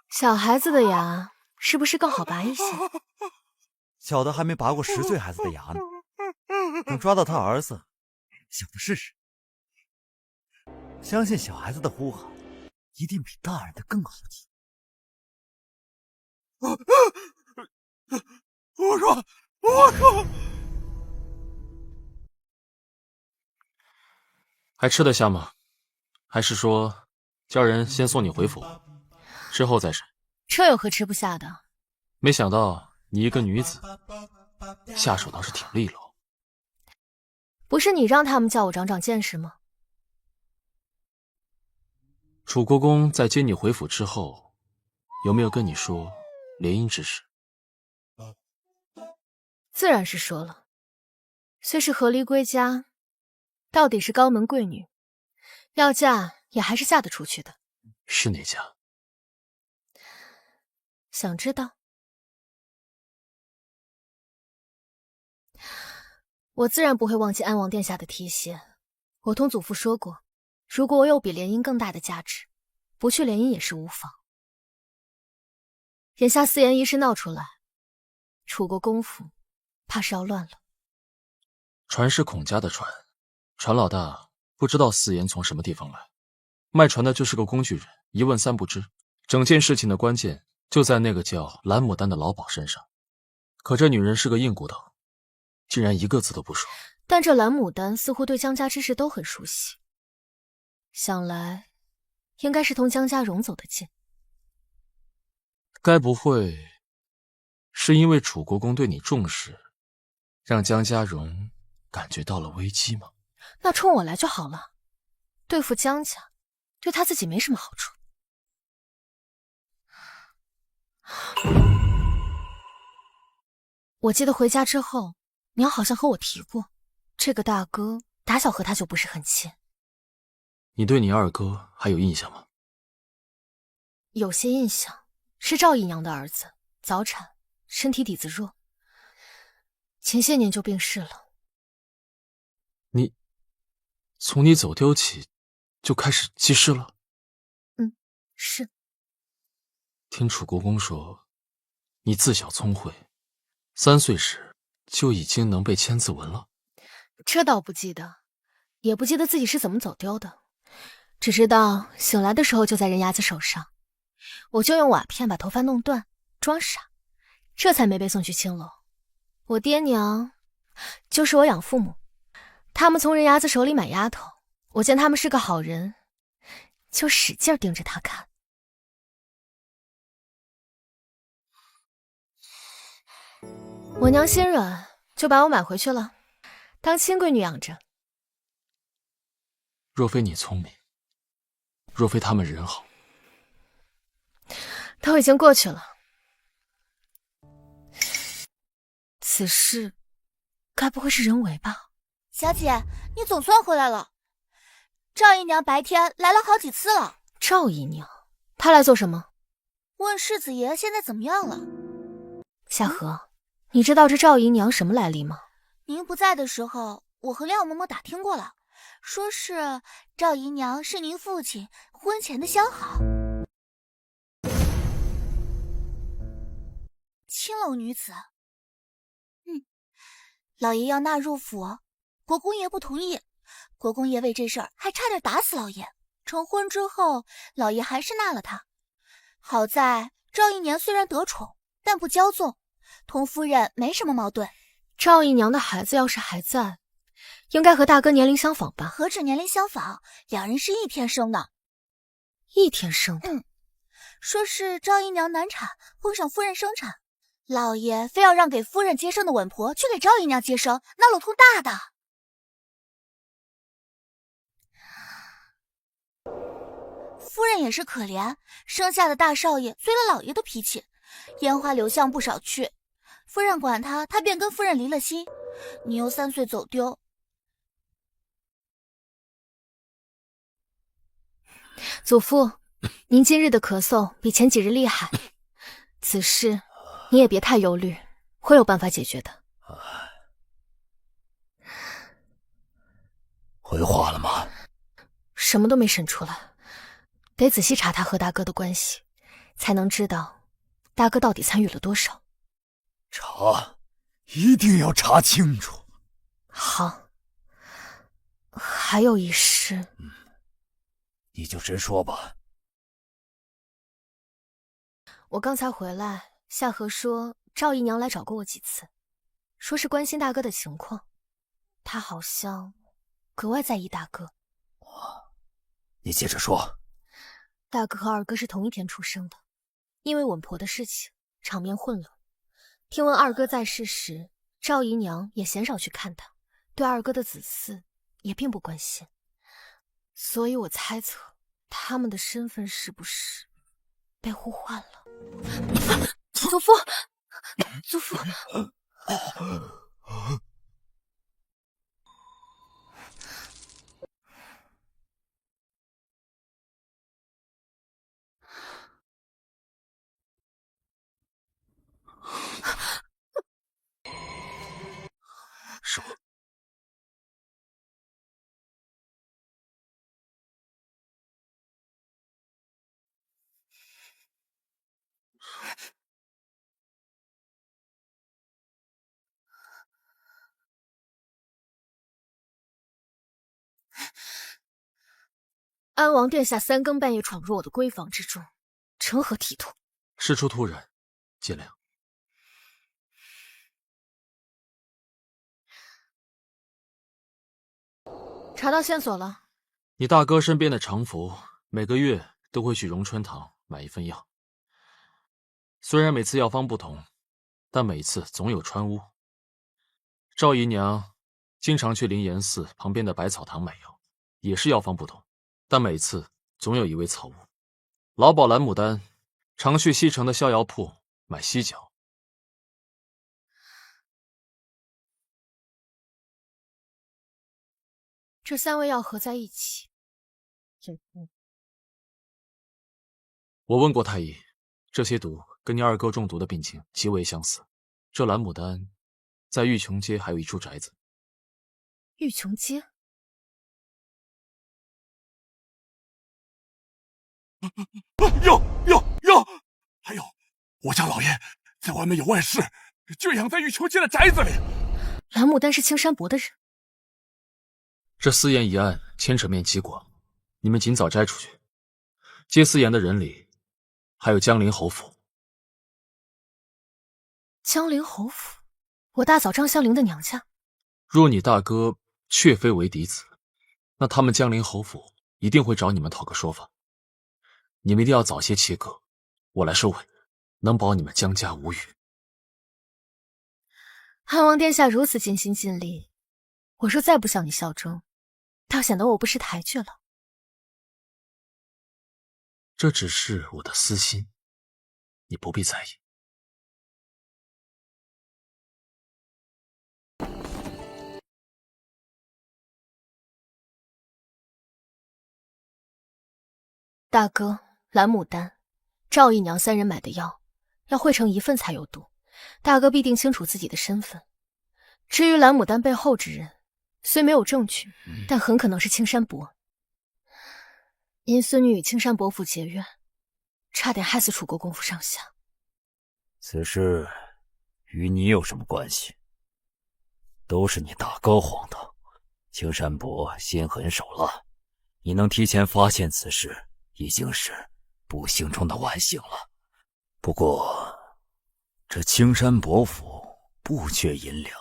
小孩子的牙是不是更好拔一些？小的还没拔过10岁孩子的牙呢，等抓到他儿子，小的试试。相信小孩子的呼喊一定比大人的更好听。我说，还吃得下吗？还是说叫人先送你回府，之后再审？这有何吃不下的？没想到你一个女子，下手倒是挺利落。不是你让他们叫我长长见识吗？楚国公在接你回府之后，有没有跟你说联姻之事？自然是说了，虽是和离归家，到底是高门贵女，要嫁也还是嫁得出去的。是哪家？想知道？我自然不会忘记安王殿下的提携。我同祖父说过，如果我有比联姻更大的价值，不去联姻也是无妨。眼下四言一事闹出来，楚国公府怕是要乱了。船是孔家的船，船老大不知道四言从什么地方来，卖船的就是个工具人，一问三不知。整件事情的关键就在那个叫蓝牡丹的老鸨身上，可这女人是个硬骨头，竟然一个字都不说。但这蓝牡丹似乎对江家之事都很熟悉，想来应该是同江家荣走得近。该不会是因为楚国公对你重视，让江家荣感觉到了危机吗？那冲我来就好了，对付江家对他自己没什么好处。我记得回家之后，娘好像和我提过，这个大哥打小和他就不是很亲。你对你二哥还有印象吗？有些印象，是赵姨娘的儿子，早产，身体底子弱，前些年就病逝了。从你走丢起就开始记事了？是。听楚国公说，你自小聪慧，3岁时就已经能背千字文了。这倒不记得，也不记得自己是怎么走丢的，只知道醒来的时候就在人牙子手上，我就用瓦片把头发弄断，装傻，这才没被送去青楼。我爹娘就是我养父母，他们从人牙子手里买丫头，我见他们是个好人，就使劲盯着他看。我娘心软，就把我买回去了，当亲闺女养着。若非你聪明，若非他们人好，都已经过去了。此事该不会是人为吧？小姐，你总算回来了。赵姨娘白天来了好几次了。赵姨娘，她来做什么？问世子爷现在怎么样了？夏荷，你知道这赵姨娘什么来历吗？您不在的时候，我和廖嬷嬷打听过了，说是赵姨娘是您父亲婚前的相好。青楼女子。老爷要纳入府，国公爷不同意，国公爷为这事儿还差点打死老爷。成婚之后，老爷还是纳了她。好在赵姨娘虽然得宠，但不骄纵，同夫人没什么矛盾。赵姨娘的孩子要是还在，应该和大哥年龄相仿吧？何止年龄相仿，两人是一天生的。一天生的？说是赵姨娘难产，碰上夫人生产，老爷非要让给夫人接生的稳婆去给赵姨娘接生，闹了通大的。夫人也是可怜，生下的大少爷随了老爷的脾气，烟花流巷不少去。夫人管他，他便跟夫人离了心。你又3岁走丢，祖父，您今日的咳嗽比前几日厉害，此事你也别太忧虑，会有办法解决的。回话了吗？什么都没审出来，得仔细查他和大哥的关系，才能知道大哥到底参与了多少。查，一定要查清楚。好，还有一事，你就直说吧。我刚才回来，夏荷说赵姨娘来找过我几次，说是关心大哥的情况，她好像格外在意大哥。你接着说。大哥和二哥是同一天出生的，因为稳婆的事情，场面混乱。听闻二哥在世时，赵姨娘也鲜少去看他，对二哥的子嗣也并不关心，所以我猜测他们的身份是不是被互换了？祖父，祖父。是我。安王殿下三更半夜闯入我的闺房之中，成何体统？事出突然，见谅。查到线索了。你大哥身边的常福每个月都会去荣春堂买一份药，虽然每次药方不同，但每次总有穿屋。赵姨娘经常去灵岩寺旁边的百草堂买药，也是药方不同，但每次总有一味草屋。老鸨蓝牡丹常去西城的逍遥铺买犀角。这三味药合在一起，我问过太医，这些毒跟你二哥中毒的病情极为相似。这蓝牡丹在玉琼街还有一处宅子。玉琼街？有！还有，我家老爷在外面有外室，就养在玉琼街的宅子里。蓝牡丹是青山伯的人。这私盐一案牵扯面极广，你们尽早摘出去。接私盐的人里，还有江陵侯府。江陵侯府，我大嫂张香菱的娘家。若你大哥确非为嫡子，那他们江陵侯府一定会找你们讨个说法。你们一定要早些切割，我来收尾，能保你们江家无虞。汉王殿下如此尽心尽力，我若再不向你效忠，倒显得我不识抬举了。这只是我的私心，你不必在意。大哥，蓝牡丹、赵姨娘三人买的药，要汇成一份才有毒。大哥必定清楚自己的身份。至于蓝牡丹背后之人，虽没有证据，但很可能是青山伯。因孙女与青山伯府结怨，差点害死楚国公府上下。此事与你有什么关系？都是你大哥晃的。青山伯心狠手辣，你能提前发现此事，已经是不幸中的万幸了。不过，这青山伯府不缺银两，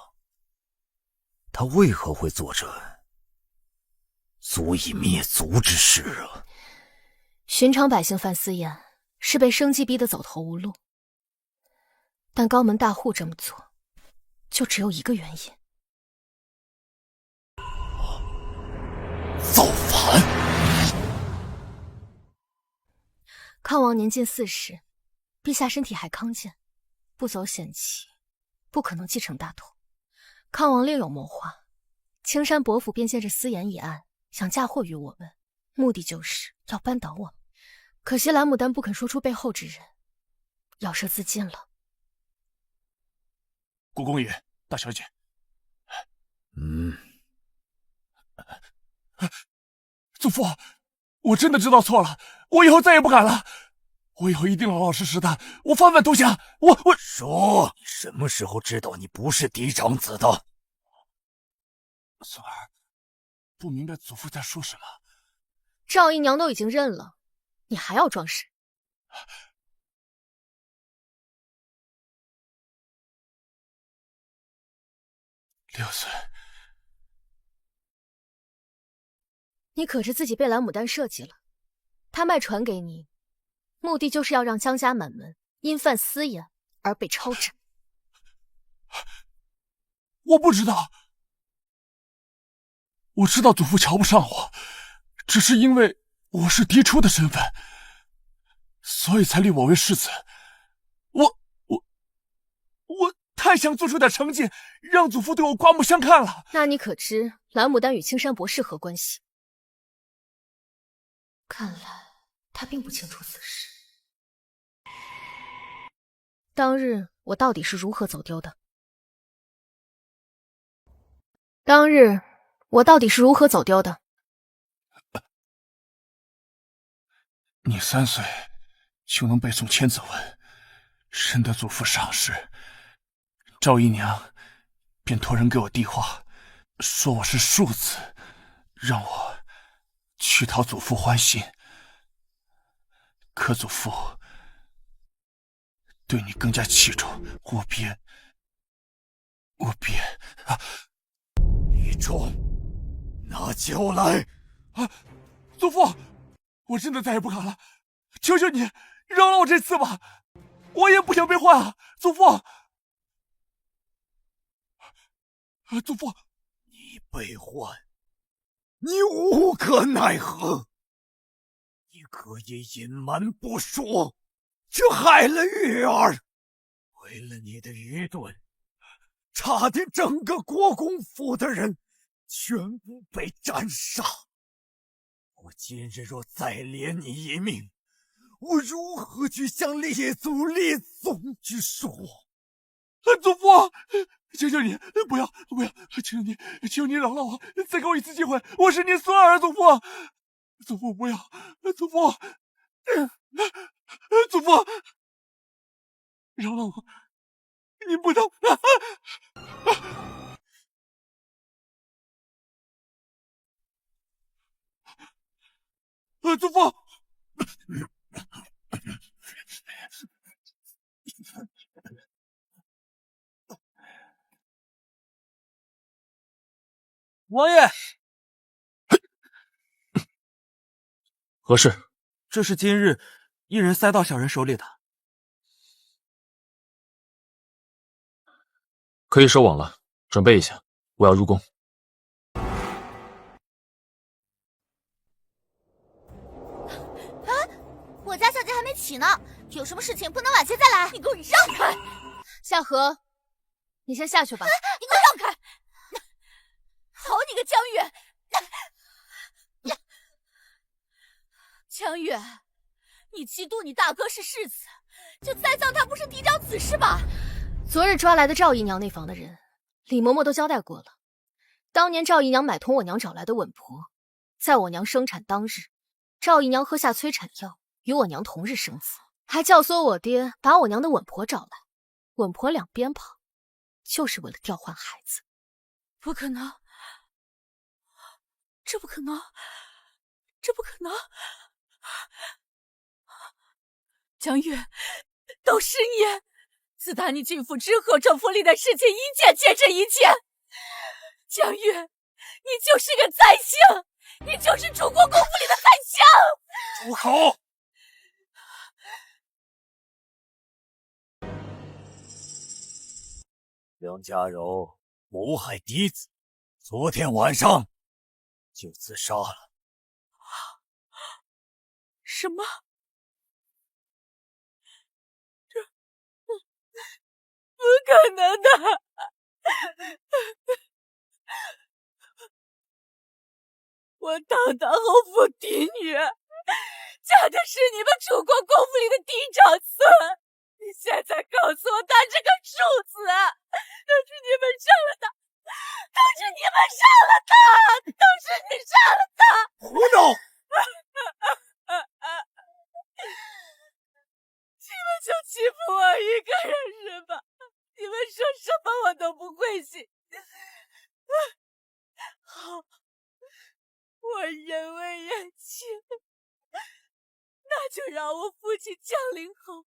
他为何会做这足以灭族之事啊？寻常百姓犯私盐，是被生计逼得走投无路，但高门大户这么做，就只有一个原因：造反。康王年近40，陛下身体还康健，不走险棋，不可能继承大统。康王另有谋划，青山伯府便借着私盐一案，想嫁祸于我们，目的就是要扳倒我们。可惜蓝牡丹不肯说出背后之人，要设自尽了。顾公爷，大小姐，祖父，我真的知道错了，我以后再也不敢了。我以后一定老老实实的，我反反投降。我说，你什么时候知道你不是嫡长子的？孙儿，不明白祖父在说什么。赵姨娘都已经认了，你还要装神？6岁，你可是自己被蓝牡丹设计了，他卖船给你，目的就是要让江家满门因犯私盐而被抄斩。我不知道。我知道祖父瞧不上我，只是因为我是嫡出的身份，所以才立我为世子。我太想做出点成绩，让祖父对我刮目相看了。那你可知蓝牡丹与青山博士何关系？看来他并不清楚此事。当日我到底是如何走丢的？你3岁就能背诵千字文，深得祖父赏识，赵姨娘便托人给我递话，说我是庶子，让我去讨祖父欢心。可祖父对你更加器重，我便李忠，拿酒来！祖父，我真的再也不敢了，求求你饶了我这次吧，我也不想被换啊，祖父。祖父，你被换，你无可奈何。你可以隐瞒不说，却害了玉儿。为了你的愚钝，差点整个国公府的人全部被斩杀。我今日若再怜你一命，我如何去向列祖列宗去说？祖父，求求你，不要，求你，求你饶了我，再给我一次机会，我是你孙儿，祖父，祖父不要，祖父，祖父，饶了我，你不能，祖父。王爷，何事？这是今日一人塞到小人手里的。可以收网了，准备一下，我要入宫。我家小姐还没起呢，有什么事情不能晚些再来。你给我让开！夏荷，你先下去吧。你给我让开！好你个江月！江月，你嫉妒你大哥是世子，就栽赃他不是嫡长子是吧？昨日抓来的赵姨娘那房的人，李嬷嬷都交代过了。当年赵姨娘买通我娘找来的稳婆，在我娘生产当日，赵姨娘喝下催产药，与我娘同日生子，还教唆我爹把我娘的稳婆找来，稳婆两边跑，就是为了调换孩子。不可能，这不可能，这不可能！江月，都是你！自打你进府之后，这府里的事情一件接着一件。江月，你就是个灾星，你就是楚国公府里的灾星！住口！梁家柔谋害嫡子，昨天晚上就自杀了。什么？这不可能的！我堂堂侯府嫡女，嫁的是你们楚国公府里的嫡长孙。你现在告诉我，他是个庶子，都是你们杀了他，都是你们杀了他，都是你杀了他！胡闹！你们就欺负我一个人是吧？你们说什么我都不会信。好，我人微言轻，那就让我父亲降临后，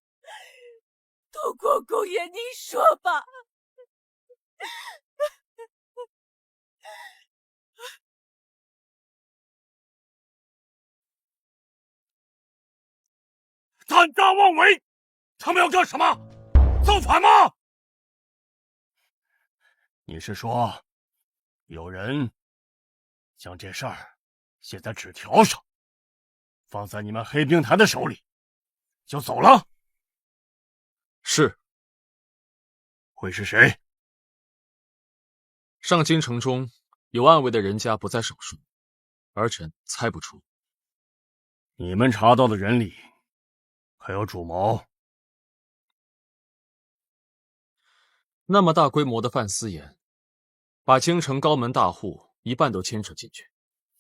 东国公爷您说吧。胆大妄为！他们要干什么？造反吗？你是说，有人将这事儿写在纸条上，放在你们黑冰台的手里，就走了。是。会是谁？上京城中有暗卫的人家不在少数，儿臣猜不出。你们查到的人里，还有主谋？那么大规模的范私盐，把京城高门大户一半都牵扯进去，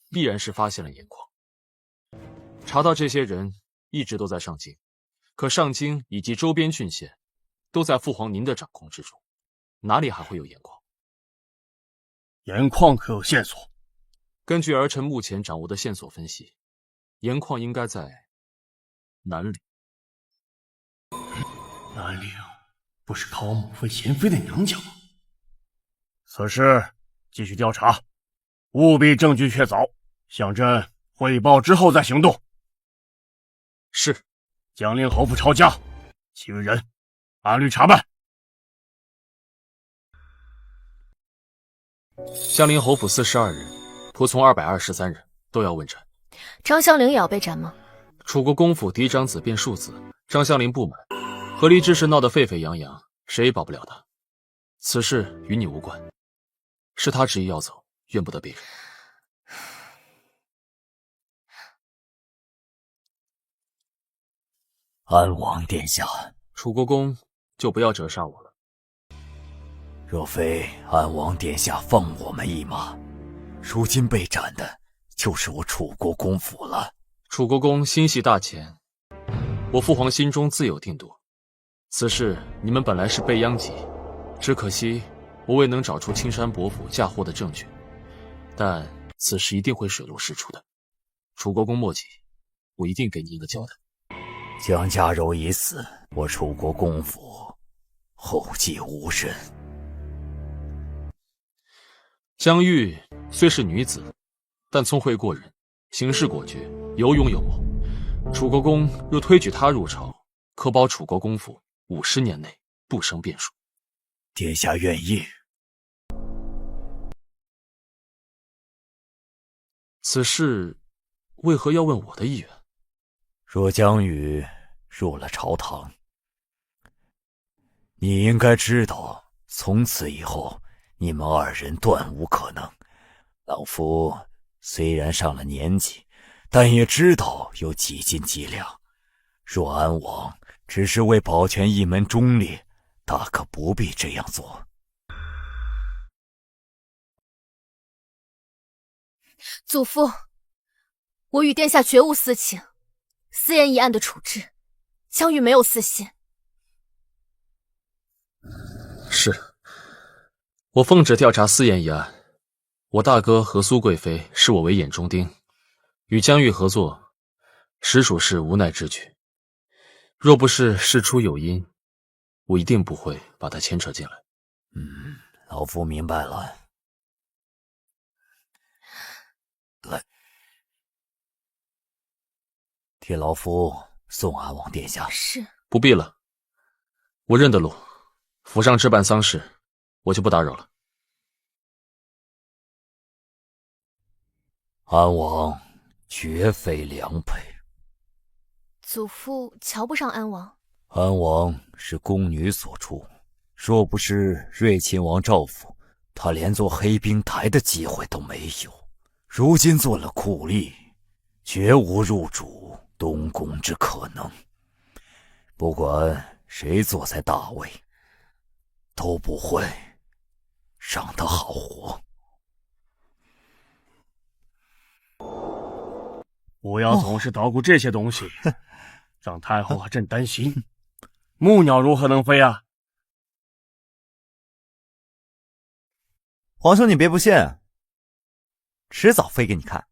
必然是发现了盐矿。查到这些人一直都在上京，可上京以及周边郡县都在父皇您的掌控之中，哪里还会有盐矿？盐矿可有线索？根据儿臣目前掌握的线索分析，盐矿应该在南陵。南陵不是靠我母妃娴妃的娘家吗？此事继续调查，务必证据确凿，向朕汇报之后再行动。是。江陵侯府抄家，其余人按律查办。江陵侯府42人，仆从223人，都要问斩。张香菱也要被斩吗？楚国公府嫡长子变庶子，张香菱不满，和离之事闹得沸沸扬扬，谁也保不了他。此事与你无关，是他执意要走，怨不得别人。安王殿下，楚国公就不要折煞我了。若非安王殿下放我们一马，如今被斩的就是我楚国公府了。楚国公心系大钱，我父皇心中自有定夺。此事你们本来是被殃及，只可惜我未能找出青山伯府嫁祸的证据，但此事一定会水落石出的。楚国公莫急，我一定给你一个交代。江家柔已死，我楚国公府后继无人。江玉虽是女子，但聪慧过人，行事果决，有勇有谋。楚国公若推举她入朝，可保楚国公府50年内不生变数。殿下愿意？此事为何要问我的意愿？若江宇入了朝堂，你应该知道，从此以后你们二人断无可能。老夫虽然上了年纪，但也知道有几斤几两。若安王只是为保全一门忠烈，大可不必这样做。祖父，我与殿下绝无私情，私盐一案的处置，江玉没有私心。是，我奉旨调查私盐一案。我大哥和苏贵妃视我为眼中钉，与江玉合作，实属是无奈之举。若不是事出有因，我一定不会把他牵扯进来。老夫明白了。来，替老夫送安王殿下。是。不必了，我认得路。府上置办丧事，我就不打扰了。安王绝非良配。祖父瞧不上安王。安王是宫女所出，若不是睿亲王赵府，他连做黑冰台的机会都没有。如今做了酷吏，绝无入主东宫之可能。不管谁坐在大位，都不会让他好活。不要总是捣鼓这些东西，让太后和朕担心。木鸟如何能飞啊？皇兄，你别不信，迟早飞给你看。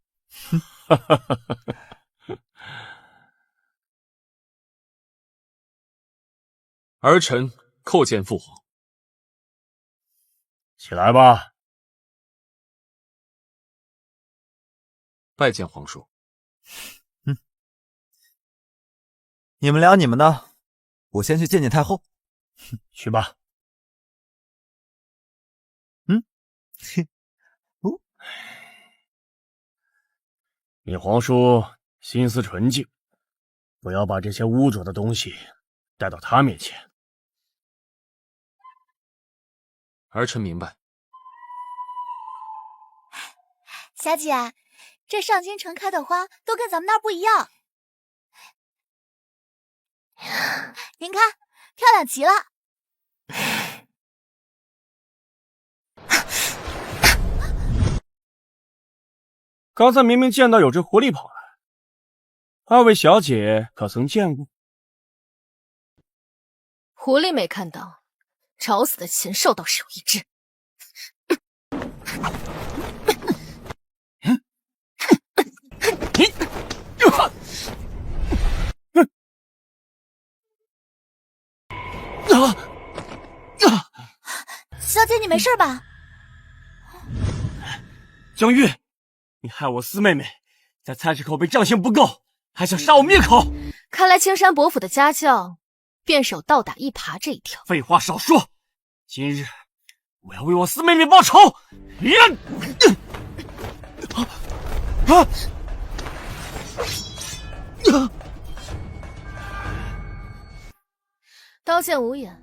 儿臣叩见父皇。起来吧。拜见皇叔。你们聊你们的，我先去见见太后。去吧。你皇叔心思纯净，不要把这些污浊的东西带到他面前。儿臣明白。小姐，这上京城开的花都跟咱们那儿不一样。您看，漂亮极了。刚才明明见到有只狐狸跑来，二位小姐可曾见过？狐狸没看到，找死的禽兽倒是有一只。小姐，你没事吧？江玉，你害我四妹妹在菜市口被杖刑不够，还想杀我灭口！看来青山伯府的家教便是有倒打一耙这一条。废话少说，今日我要为我四妹妹报仇！刀剑无眼，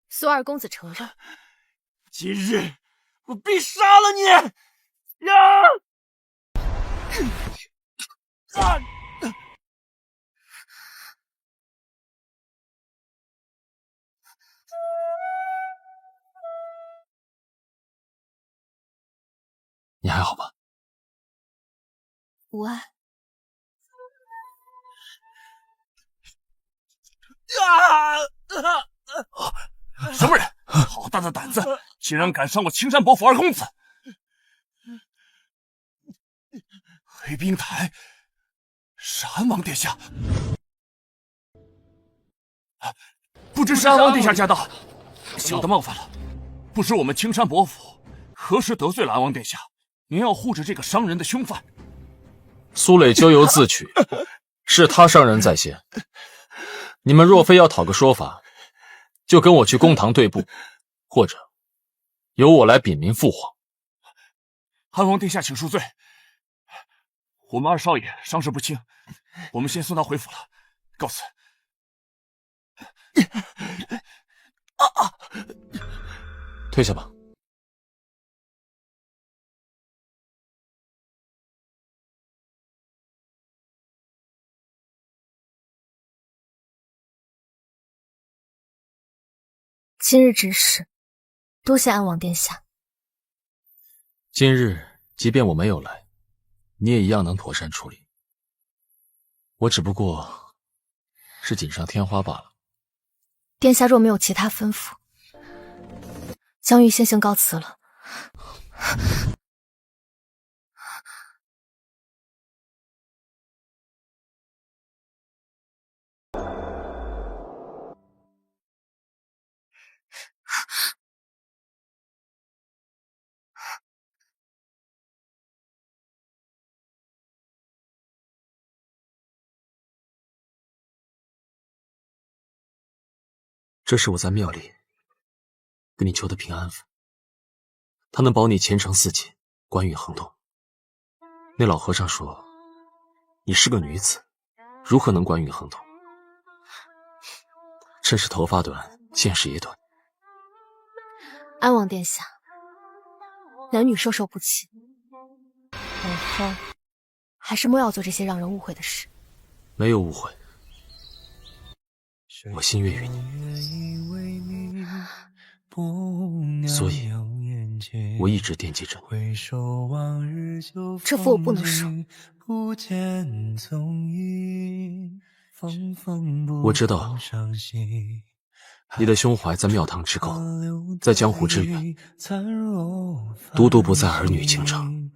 苏二公子承认。今日我必杀了你！你还好吧？无碍。什么人？好大的胆子，竟然敢伤我青山伯府二公子！黑冰台是安王殿下，不知是安王殿下驾到，小的冒犯了。不知我们青山伯府何时得罪了安王殿下？您要护着这个伤人的凶犯。苏磊咎由自取，是他伤人在先。你们若非要讨个说法，就跟我去公堂对簿，或者由我来禀明父皇。安王殿下，请恕罪。我们二少爷伤势不轻，我们先送他回府了，告辞。退下吧。今日之事，多谢安王殿下。今日即便我没有来，你也一样能妥善处理。我只不过是锦上添花罢了。殿下若没有其他吩咐，江玉先行告辞了。这是我在庙里跟你求的平安符，它能保你前程似锦，官运亨通。那老和尚说，你是个女子，如何能官运亨通？真是头发短，见识也短。安王殿下，男女授受不亲，以后还是莫要做这些让人误会的事。没有误会，我心悦于你，所以我一直惦记着你。这符我不能收。我知道你的胸怀在庙堂之高，在江湖之远，独独不在儿女情长。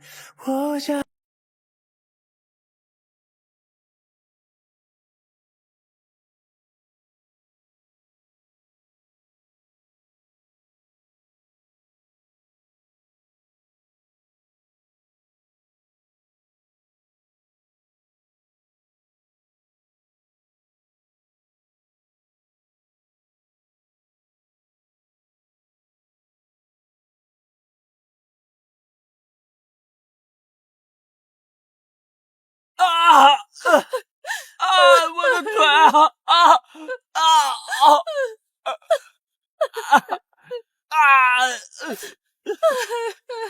我的腿啊！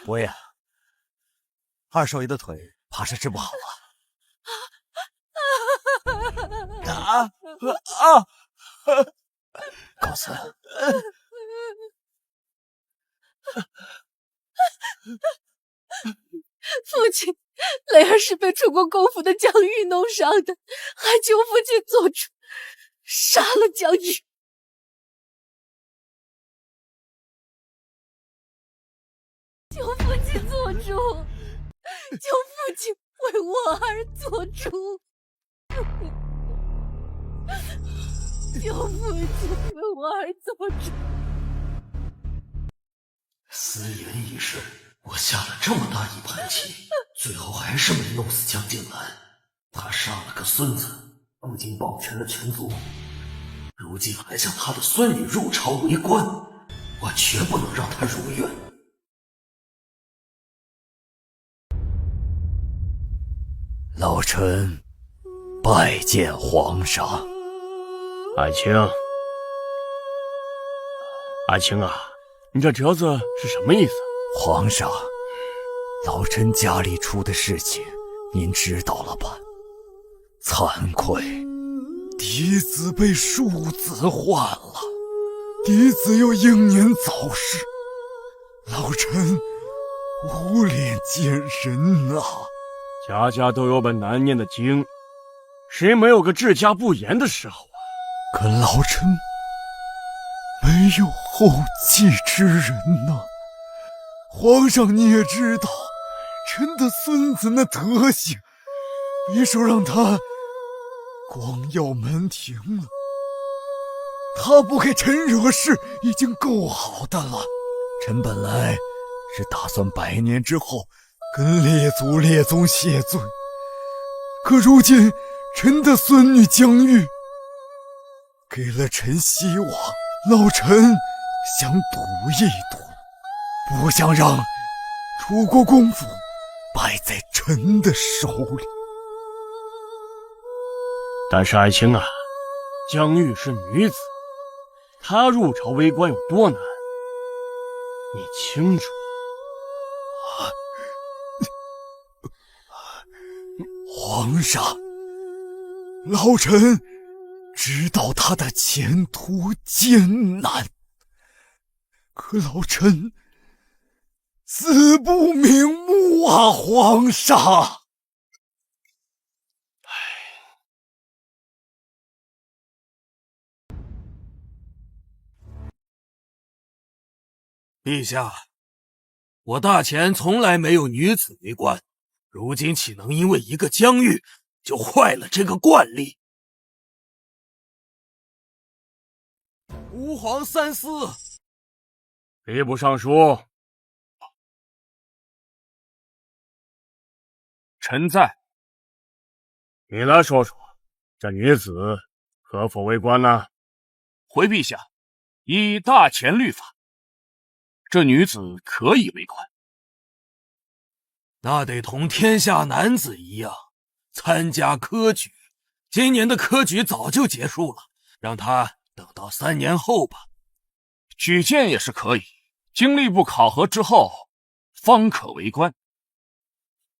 伯爷，二少爷的腿怕是治不好了。公子，父亲，雷儿是被楚国公府的江玉弄伤的，还求父亲做主，杀了江玉。求父亲做主，求父亲为我儿做主，求父亲为我儿做主。私盐一事，我下了这么大一盘棋，最后还是没弄死江静兰。他杀了个孙子，不仅保全了全族，如今还想他的孙女入朝为官，我绝不能让他如愿。老臣拜见皇上。爱卿，爱卿啊，你这折子是什么意思？皇上，老臣家里出的事情，您知道了吧？惭愧，嫡子被庶子换了，嫡子又英年早逝，老臣无脸见人啊！家家都有本难念的经，谁没有个治家不严的时候啊？可老臣没有后继之人呐。皇上你也知道，臣的孙子那德行，别说让他光耀门庭了，他不给臣惹事已经够好的了。臣本来是打算100年之后跟列祖列宗谢罪，可如今臣的孙女江玉给了臣希望，老臣想赌一赌，不想让楚国公府败在臣的手里。但是爱卿啊，江玉是女子，她入朝为官有多难，你清楚。皇上，老臣知道他的前途艰难，可老臣死不瞑目啊，皇上！陛下，我大前从来没有女子为官，如今岂能因为一个江玉就坏了这个惯例？吾皇三思。吏部尚书，臣在。你来说说，这女子可否为官呢？回陛下，依大前律法，这女子可以为官。那得同天下男子一样，参加科举。今年的科举早就结束了，让她等到3年后吧。举荐也是可以，经吏部考核之后，方可为官。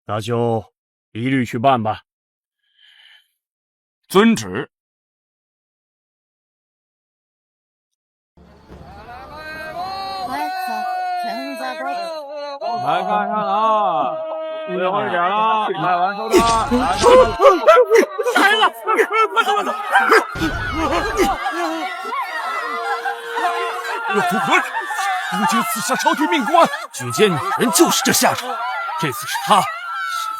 那就一律去办吧。遵旨。来，走，全在这儿。来看看了，最后一点了，卖完收单。来了，快走，快走！若不可忍，如今刺杀朝廷命官，举荐女人就是这下场。这次是他，下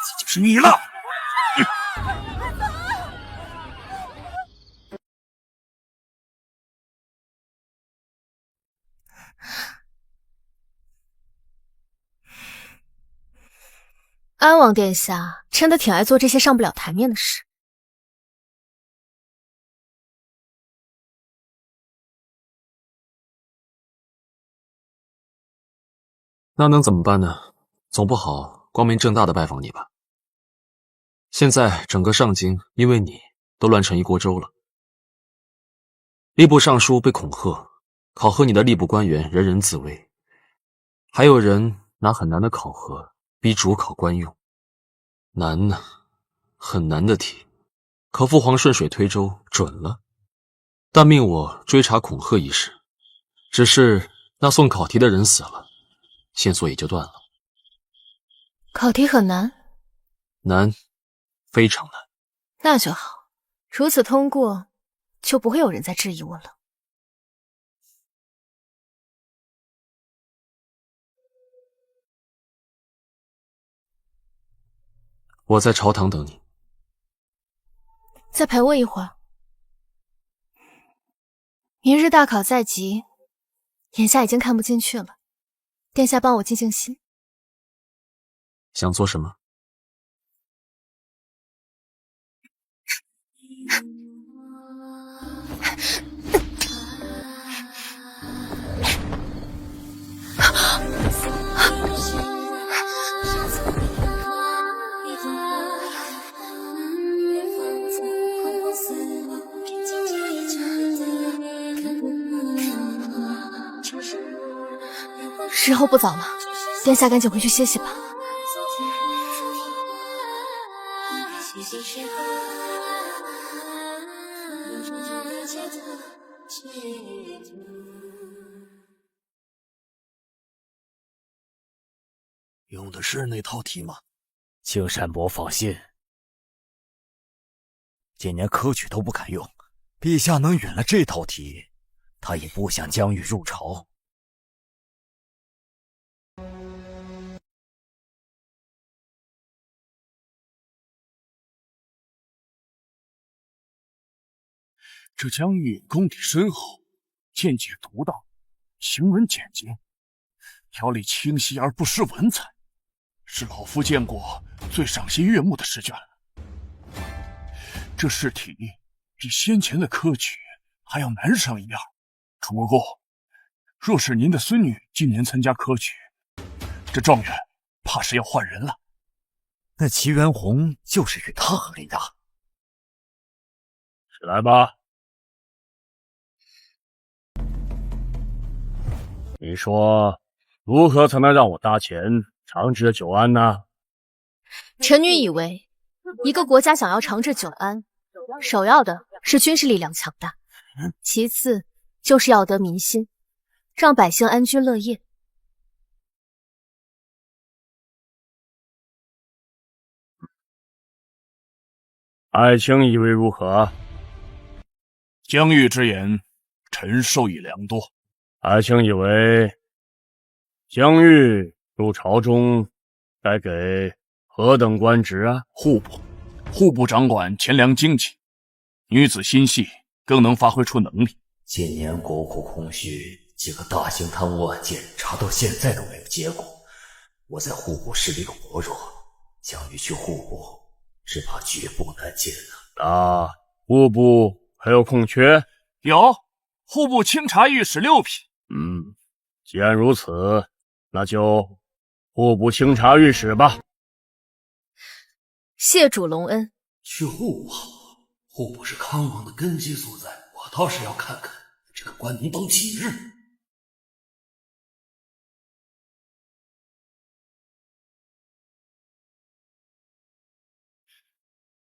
次就是你了。安王殿下真的挺爱做这些上不了台面的事。那能怎么办呢？总不好光明正大的拜访你吧。现在整个上京因为你都乱成一锅粥了。吏部尚书被恐吓，考核你的吏部官员人人自危，还有人拿很难的考核逼主考官用。难呢，很难的题，考父皇顺水推舟准了，但命我追查恐吓一事。只是那送考题的人死了，线索也就断了。考题很难？难，非常难。那就好，如此通过，就不会有人再质疑我了。我在朝堂等你。再陪我一会儿。明日大考在即，眼下已经看不进去了，殿下帮我静静心。想做什么？时候不早了，殿下赶紧回去歇息吧。用的是那套题吗？青山伯放心，今年科举都不敢用，陛下能允了这套题，他也不想江玉入朝。这江玉功底深厚，见解独到，行文简洁，条理清晰而不失文采，是老夫见过最赏心悦目的试卷了。这试题比先前的科举还要难上一样。不过，若是您的孙女今年参加科举，这状元怕是要换人了。那齐元洪就是与他合力的。起来吧。你说，如何才能让我搭前长治久安呢？臣女以为，一个国家想要长治久安，首要的是军事力量强大，其次就是要得民心，让百姓安居乐业。爱卿以为如何？江玉之言，臣受益良多。爱卿以为，江玉入朝中该给何等官职啊？户部掌管钱粮经济，女子心细，更能发挥出能力。今年国库空虚，几个大型贪污案件查到现在都没有结果，我在户部势力又薄弱，江玉去户部，只怕举步难进了。户部还有空缺？有，户部清查御史6品。既然如此，那就户部清查御史吧。谢主隆恩。去户部好，户部是康王的根基所在，我倒是要看看这个官能当几日。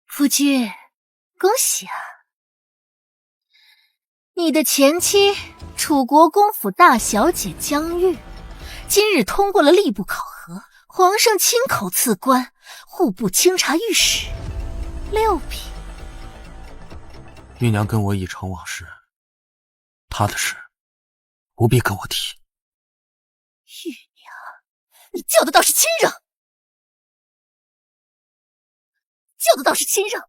夫君，恭喜啊！你的前妻楚国公府大小姐江玉，今日通过了吏部考核，皇上亲口赐官户部清查御史6品。玉娘跟我已成往事，她的事不必跟我提。玉娘，你叫的倒是亲热，叫的倒是亲热。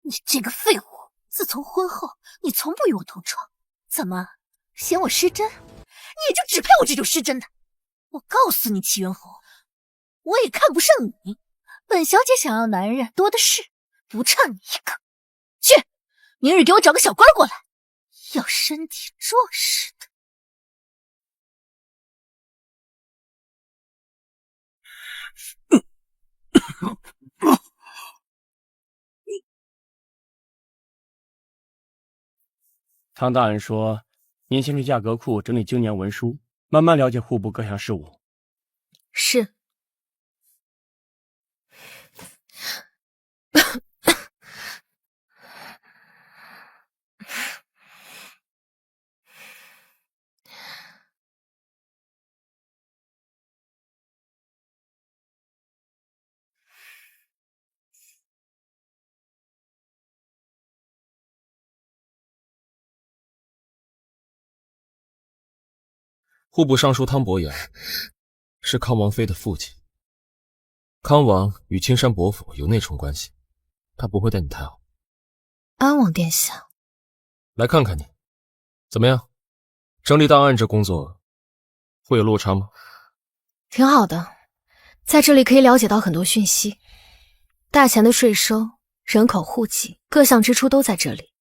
你这个废物！自从婚后，你从不与我同床，怎么嫌我失真？你也就只配我这种失真的。我告诉你，齐元洪，我也看不上你。本小姐想要男人多的是，不差你一个。去，明日给我找个小官过来，要身体壮实的。汤大人说，您先去价格库整理经年文书，慢慢了解户部各项事务。是。户部尚书汤伯阳是康王妃的父亲，康王与青山伯府有内重关系，他不会待你太好。安王殿下，来看看你，怎么样？整理档案这工作会有落差吗？挺好的，在这里可以了解到很多讯息，大钱的税收、人口户籍、各项支出都在这里，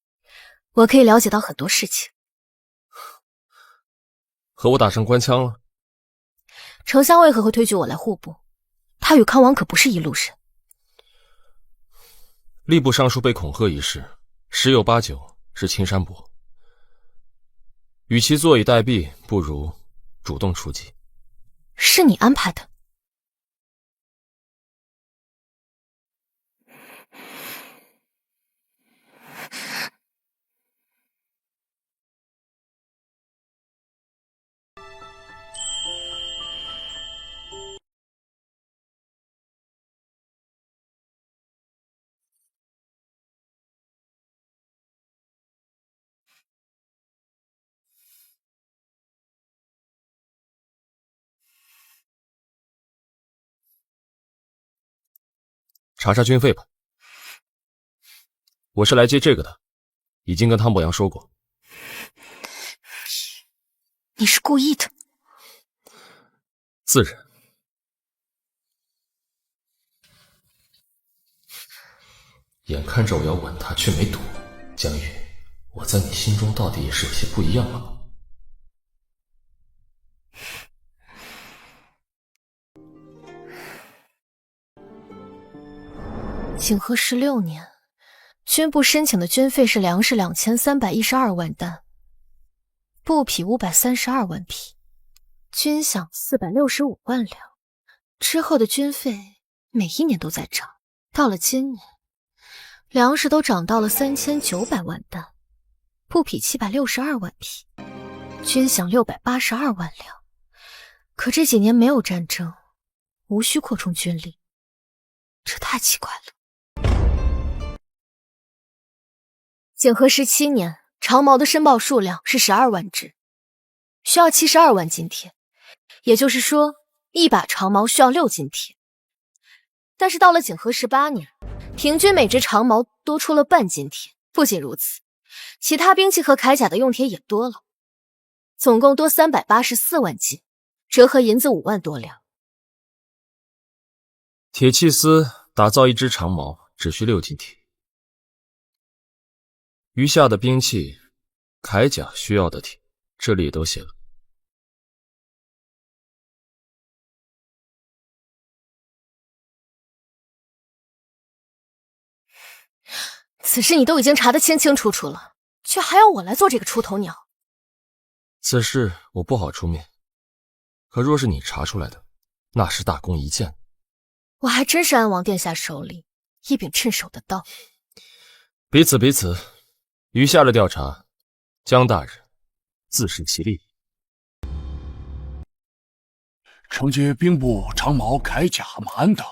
我可以了解到很多事情。和我打上官腔了？丞相为何会推举我来户部？他与康王可不是一路人。吏部尚书被恐吓一事，十有八九是青山伯。与其坐以待毙，不如主动出击。是你安排的？查查军费吧。我是来接这个的，已经跟汤伯阳说过。你是故意的？自然。眼看着我要吻他，却没赌。江宇，我在你心中到底也是有些不一样了。景和16年，军部申请的军费是粮食2312万担，布匹532万匹，军饷465万两。之后的军费每一年都在涨，到了今年，粮食都涨到了3900万担，布匹762万匹，军饷682万两。可这几年没有战争，无需扩充军力，这太奇怪了。景和17年，长矛的申报数量是12万支，需要72万斤铁，也就是说，一把长矛需要6斤铁。但是到了景和18年，平均每支长矛多出了半斤铁。不仅如此，其他兵器和铠甲的用铁也多了，总共多384万斤，折合银子5万多两。铁器司打造一支长矛只需6斤铁。余下的兵器、铠甲需要的铁，这里也都写了。此事你都已经查得清清楚楚了，却还要我来做这个出头鸟。此事我不好出面，可若是你查出来的，那是大功一件。我还真是安王殿下手里一柄趁手的刀。彼此彼此。余下的调查，江大人自食其力。承接兵部长矛、铠甲、马鞍等，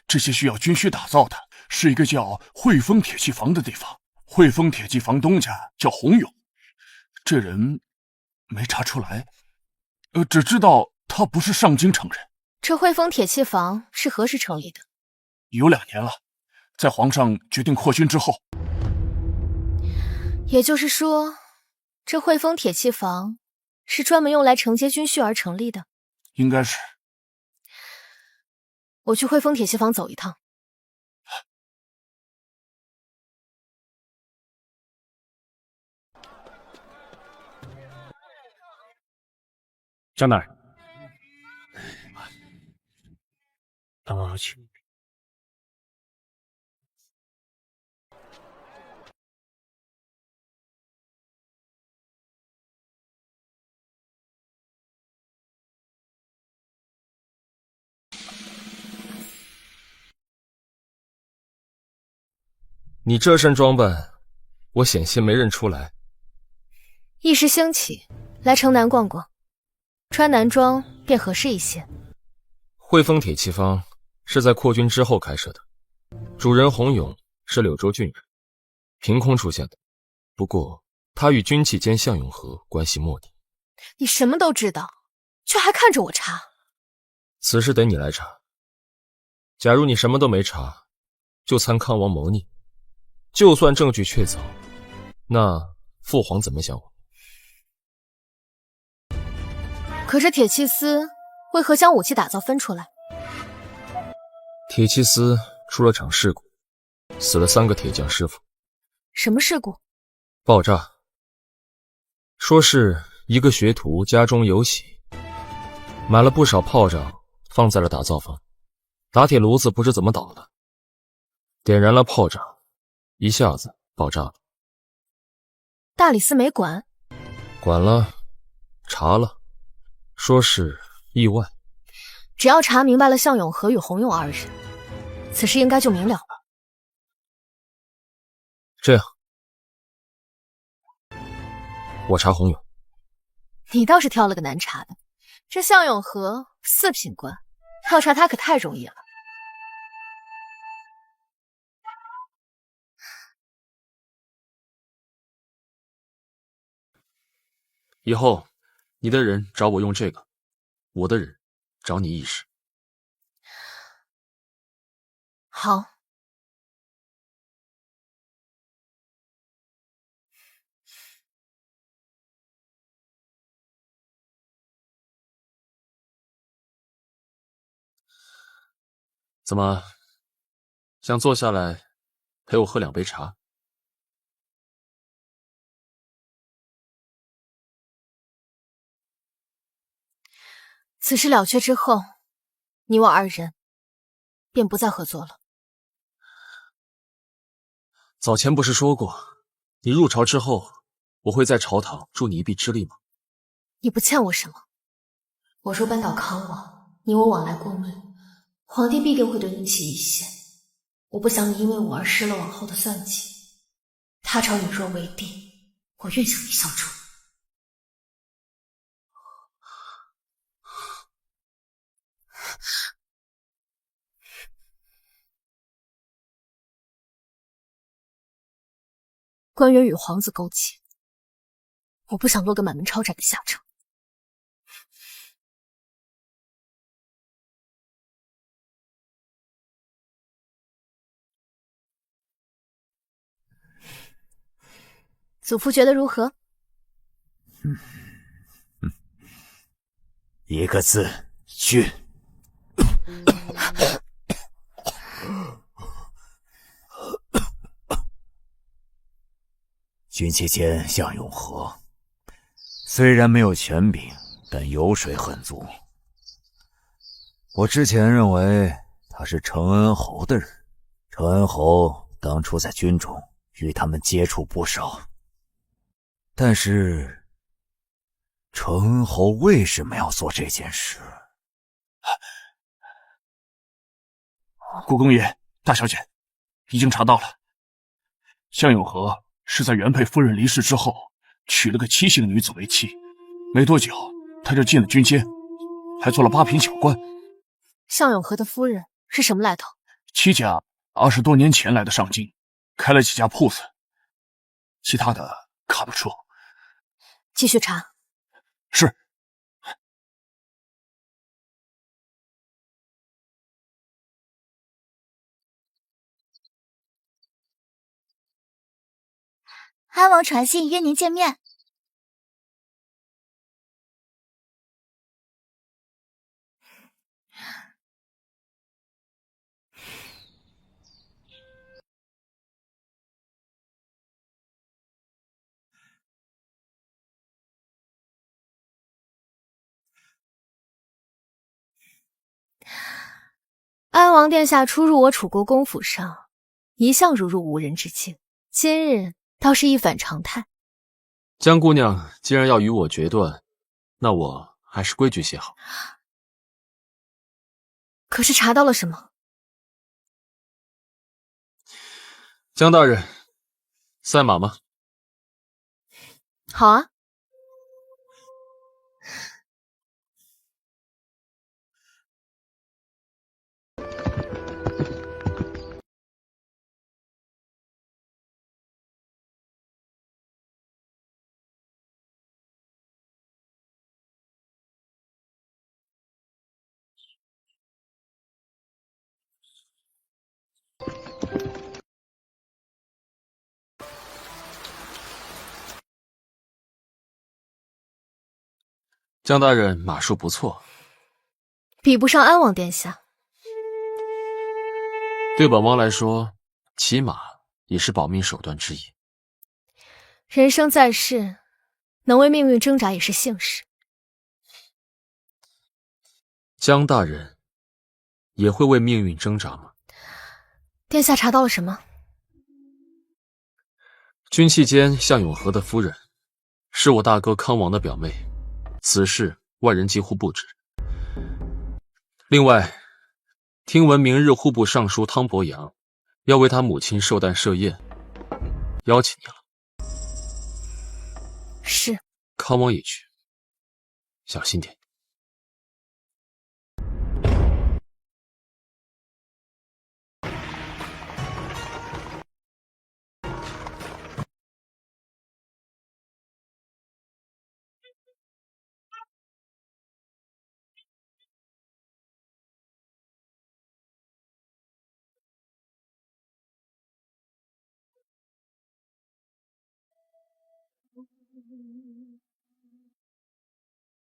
这些需要军需打造的，是一个叫汇丰铁器房的地方。汇丰铁器房东家叫洪勇，这人没查出来，只知道他不是上京城人。这汇丰铁器房是何时成立的？有2年了，在皇上决定扩军之后。也就是说，这汇丰铁器房是专门用来承接军需而成立的。应该是。我去汇丰铁器房走一趟。江大人，请。你这身装扮，我险些没认出来。一时兴起，来城南逛逛，穿男装便合适一些。汇丰铁器坊是在扩军之后开设的，主人洪勇是柳州郡人，凭空出现的。不过他与军器监向永和关系莫逆。你什么都知道，却还看着我查。此事得你来查。假如你什么都没查，就参康王谋逆，就算证据确凿，那父皇怎么想我？可是铁器司为何将武器打造分出来？铁器司出了场事故，死了3个铁匠师傅。什么事故？爆炸。说是一个学徒家中有喜，买了不少炮仗放在了打造房，打铁炉子不知怎么倒的，点燃了炮仗，一下子爆炸了。大理寺没管？管了，查了，说是意外。只要查明白了向永和与洪勇二人，此事应该就明了了。这样，我查洪勇。你倒是挑了个难查的，这向永和4品官，要查他可太容易了。以后你的人找我用这个，我的人找你议事。好。怎么，想坐下来陪我喝2杯茶？此事了却之后，你我2人便不再合作了。早前不是说过，你入朝之后，我会在朝堂助你一臂之力吗？你不欠我什么。我若扳倒康王，你我往来过密，皇帝必定会对你起疑心。我不想你因为我而失了往后的算计。他朝你若为帝，我愿向你效忠。官员与皇子勾结，我不想落个满门抄斩的下场。祖父觉得如何？一个字：俊。军期监向永和虽然没有权柄，但油水很足。我之前认为他是承恩侯的人，承恩侯当初在军中与他们接触不少。但是承恩侯为什么要做这件事？国公爷，大小姐，已经查到了。向永和是在原配夫人离世之后，娶了个7姓女子为妻，没多久他就进了军监，还做了8品小官。向永和的夫人是什么来头？戚家20多年前来的上京，开了几家铺子，其他的看不出。继续查。是。安王传信约您见面。安王殿下出入我楚国公府上，一向如入无人之境，今日倒是一反常态。江姑娘既然要与我决断，那我还是规矩些好。可是查到了什么？江大人，赛马吗？好啊。江大人马术不错，比不上安王殿下。对本王来说，骑马也是保命手段之一。人生在世，能为命运挣扎也是幸事。江大人也会为命运挣扎吗？殿下查到了什么？军器监向永和的夫人，是我大哥康王的表妹。此事外人几乎不知。另外，听闻明日户部尚书汤伯阳要为他母亲寿诞设宴，邀请你了。是。康王也去，小心点。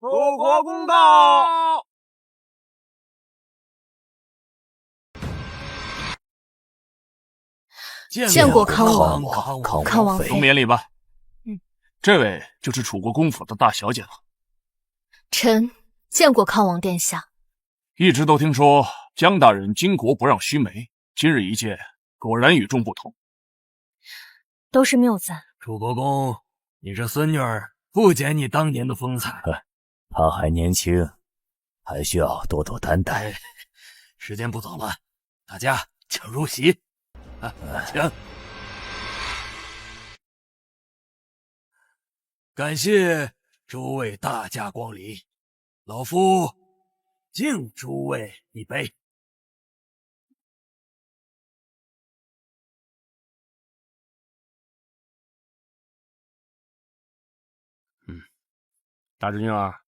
复国公道。见过康王。康王妃，给我们免礼吧。这位就是楚国公府的大小姐了。臣见过康王殿下。一直都听说江大人巾帼不让须眉，今日一见，果然与众不同。都是谬赞。楚国公，你这孙女儿不减你当年的风采。她还年轻，还需要多多担待。时间不早了，大家请入席。请。感谢诸位大驾光临，老夫敬诸位一杯。大侄女儿，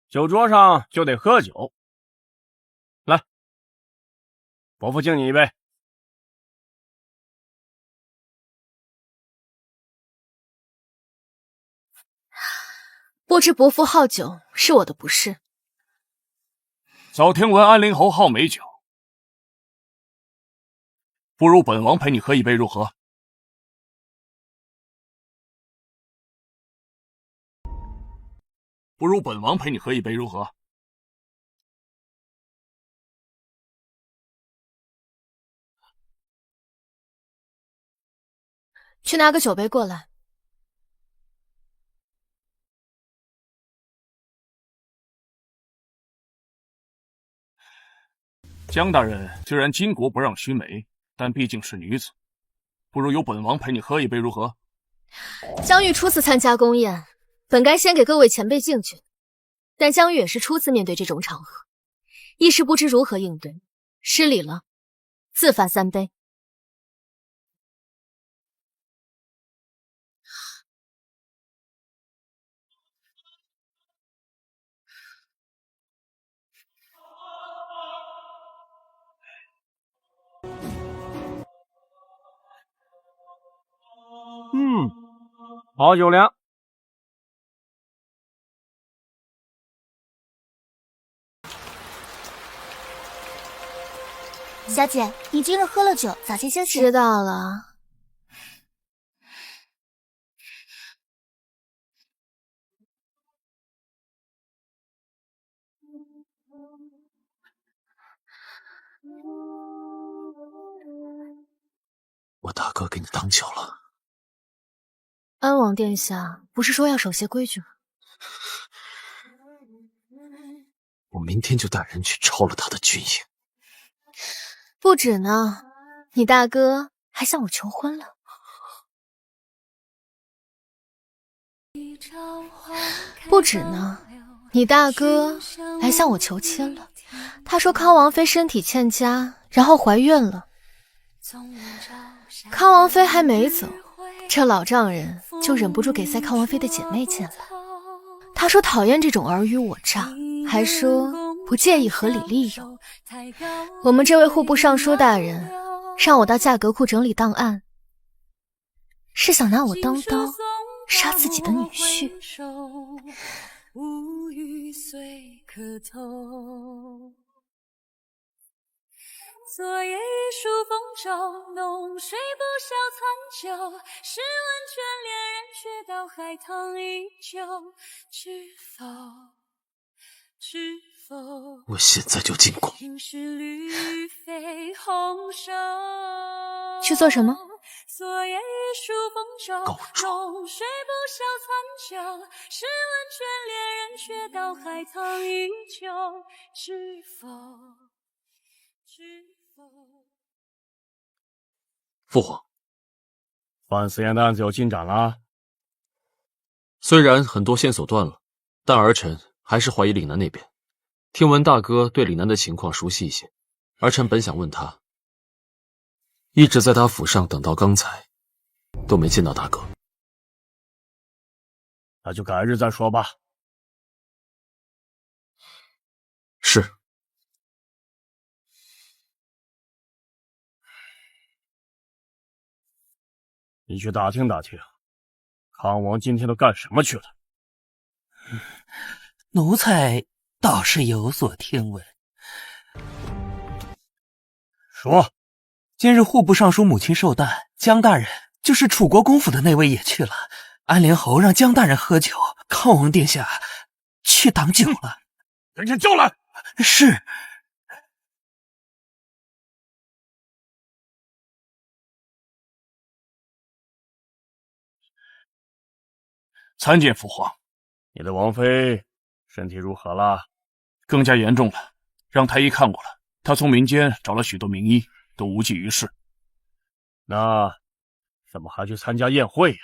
酒桌上就得喝酒。来，伯父敬你一杯。不知伯父好酒是我的不是。早听闻安陵侯好美酒，不如本王陪你喝一杯如何？不如本王陪你喝一杯如何？去拿个酒杯过来。江大人虽然巾帼不让须眉，但毕竟是女子，不如由本王陪你喝一杯如何？江玉初次参加宫宴，本该先给各位前辈敬酒，但江玉也是初次面对这种场合，一时不知如何应对，失礼了，自罚3杯。好酒量。小姐，你今日喝了酒，早些休息。知道了。我大哥给你挡酒了。安王殿下不是说要守些规矩吗？我明天就带人去抄了他的军营。不止呢，你大哥还向我求婚了。不止呢，你大哥来向我求亲了。他说康王妃身体欠佳，然后怀孕了。康王妃还没走，这老丈人就忍不住给塞康王妃的姐妹进来。他说讨厌这种尔虞我诈，还说不介意合理利诱。我们这位户部尚书大人让我到价格库整理档案，是想拿我当刀杀自己的女婿。无语随可透。昨夜一树风骤，浓睡不消残酒。试问卷帘人，却道海棠依旧。知否？知否？我现在就进宫。应是绿肥红瘦。去做什么？昨夜一树风骤，告状。浓睡不消残酒。试问卷帘人，却道海棠依旧。知否？知否？父皇，范思言的案子有进展了。虽然很多线索断了，但儿臣还是怀疑岭南那边。听闻大哥对岭南的情况熟悉一些，儿臣本想问他，一直在他府上等到刚才，都没见到大哥。那就改日再说吧。是。你去打听打听，康王今天都干什么去了？奴才倒是有所听闻。说，今日户部尚书母亲寿诞，江大人就是楚国公府的那位也去了。安陵侯让江大人喝酒，康王殿下去挡酒了。人家叫来。是。参见父皇。你的王妃身体如何了？更加严重了，让太医看过了，他从民间找了许多名医，都无济于事。那怎么还去参加宴会呀？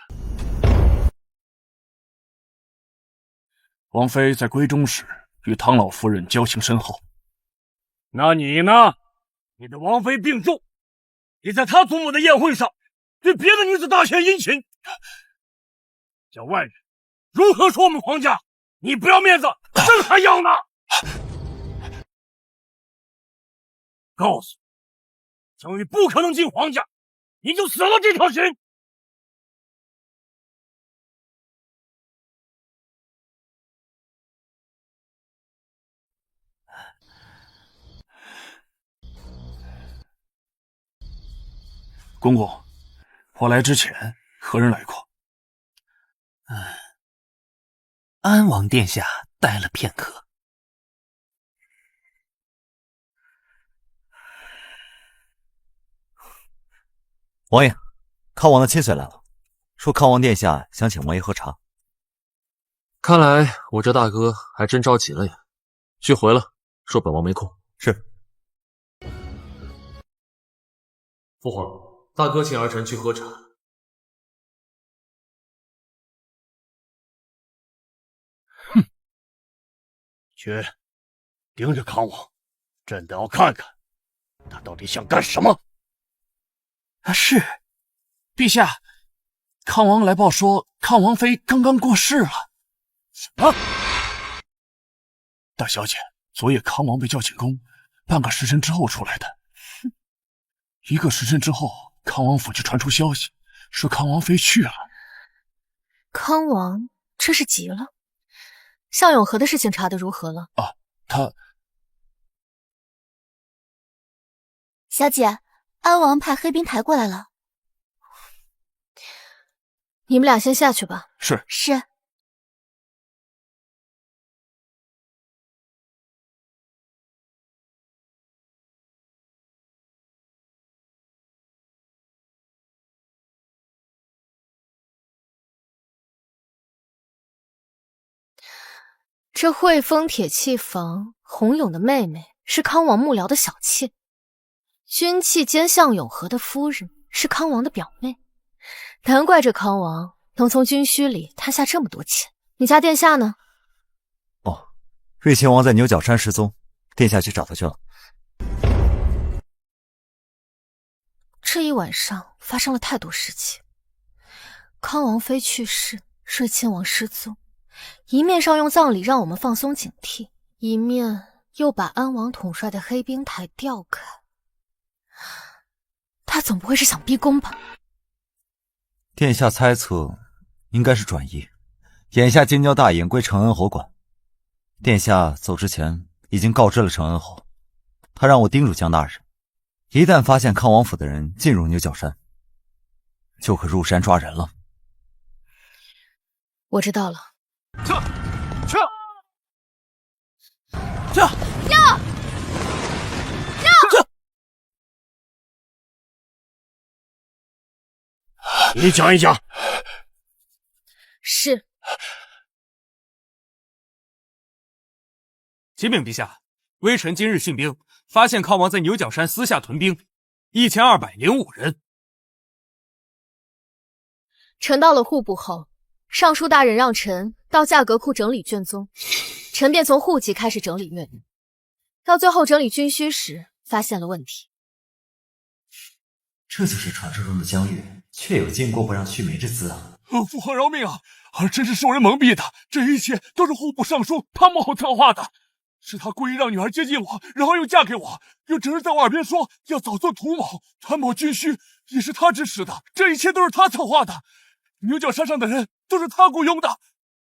王妃在闺中时与唐老夫人交情深厚。那你呢？你的王妃病重，你在她祖母的宴会上对别的女子大献殷勤，叫外人如何说我们皇家？你不要面子，朕还要呢！告诉你，江玉不可能进皇家，你就死了这条心。公公，我来之前何人来过？安王殿下待了片刻。王爷，康王的亲随来了，说康王殿下想请王爷喝茶。看来我这大哥还真着急了呀。去回了，说本王没空。是。父皇，大哥请儿臣去喝茶。去，盯着康王，朕得要看看他到底想干什么。是，陛下，康王来报说康王妃刚刚过世了。什么？大小姐，昨夜康王被叫进宫，半个时辰之后出来的。1个时辰之后，康王府就传出消息，说康王妃去了。康王这是急了。向永和的事情查得如何了？啊，他……小姐，安王派黑兵抬过来了。你们俩先下去吧。是。是。这汇丰铁器坊洪勇的妹妹是康王幕僚的小妾，君戚兼向永和的夫人是康王的表妹，难怪这康王能从军需里贪下这么多钱。你家殿下呢？哦，瑞亲王在牛角山失踪，殿下去找他去了。这一晚上发生了太多事情，康王妃去世，瑞亲王失踪，一面上用葬礼让我们放松警惕，一面又把安王统帅的黑冰台调开。他总不会是想逼宫吧？殿下猜测应该是转移，眼下京郊大营归承恩侯管。殿下走之前已经告知了承恩侯，他让我叮嘱江大人，一旦发现康王府的人进入牛角山，就可入山抓人了。我知道了。你讲一讲。是。启禀陛下，微臣今日训兵，发现康王在牛角山私下屯兵1205人。臣到了户部后，尚书大人让臣到价格库整理卷宗，臣便从户籍开始整理阅读，到最后整理军需时，发现了问题。这就是传说中的江月，确有巾帼不让须眉之姿啊！父皇饶命啊！儿臣是受人蒙蔽的，这一切都是户部尚书汤母后策划的。是他故意让女儿接近我，然后又嫁给我，又整日在我耳边说要早做土某，传播军需，也是他指使的。这一切都是他策划的。牛角山上的人都是他雇佣的，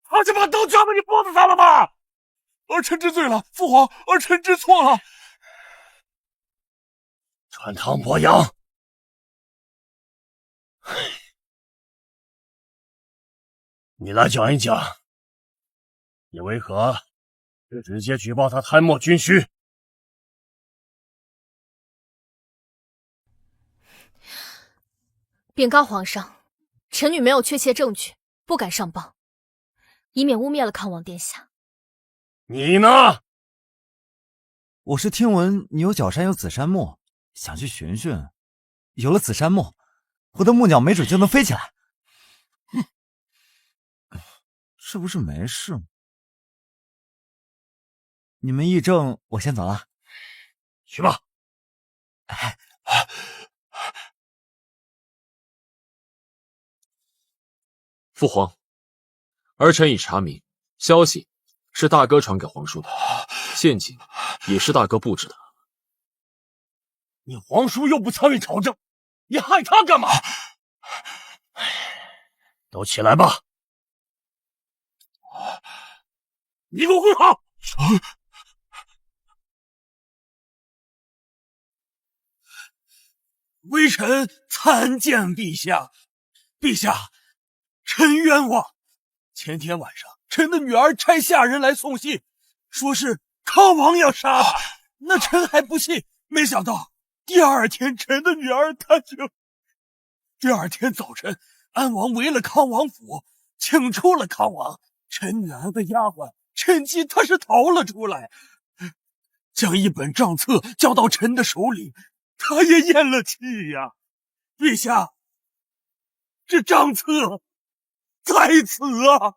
他就把刀架在你脖子上了吧？儿臣知罪了，父皇，儿臣知错了。传汤伯阳，你来讲一讲，你为何不直接举报他贪墨军需？禀告皇上，臣女没有确切证据，不敢上报，以免污蔑了康王殿下。你呢？我是听闻牛角山有紫杉木，想去寻寻。有了紫杉木，我的木鸟没准就能飞起来。是不是没事？你们议政，我先走了。去吧。父皇，儿臣已查明，消息是大哥传给皇叔的，陷阱也是大哥布置的。你皇叔又不参与朝政，你害他干嘛？都起来吧！你给我跪好！微臣参见陛下。陛下，臣冤枉。前天晚上，臣的女儿差下人来送信，说是康王要杀他，那臣还不信。没想到第二天，臣的女儿第二天早晨，安王围了康王府，请出了康王。臣女儿的丫鬟趁机他是逃了出来，将一本账册交到臣的手里，他也咽了气呀。陛下，这账册在此啊！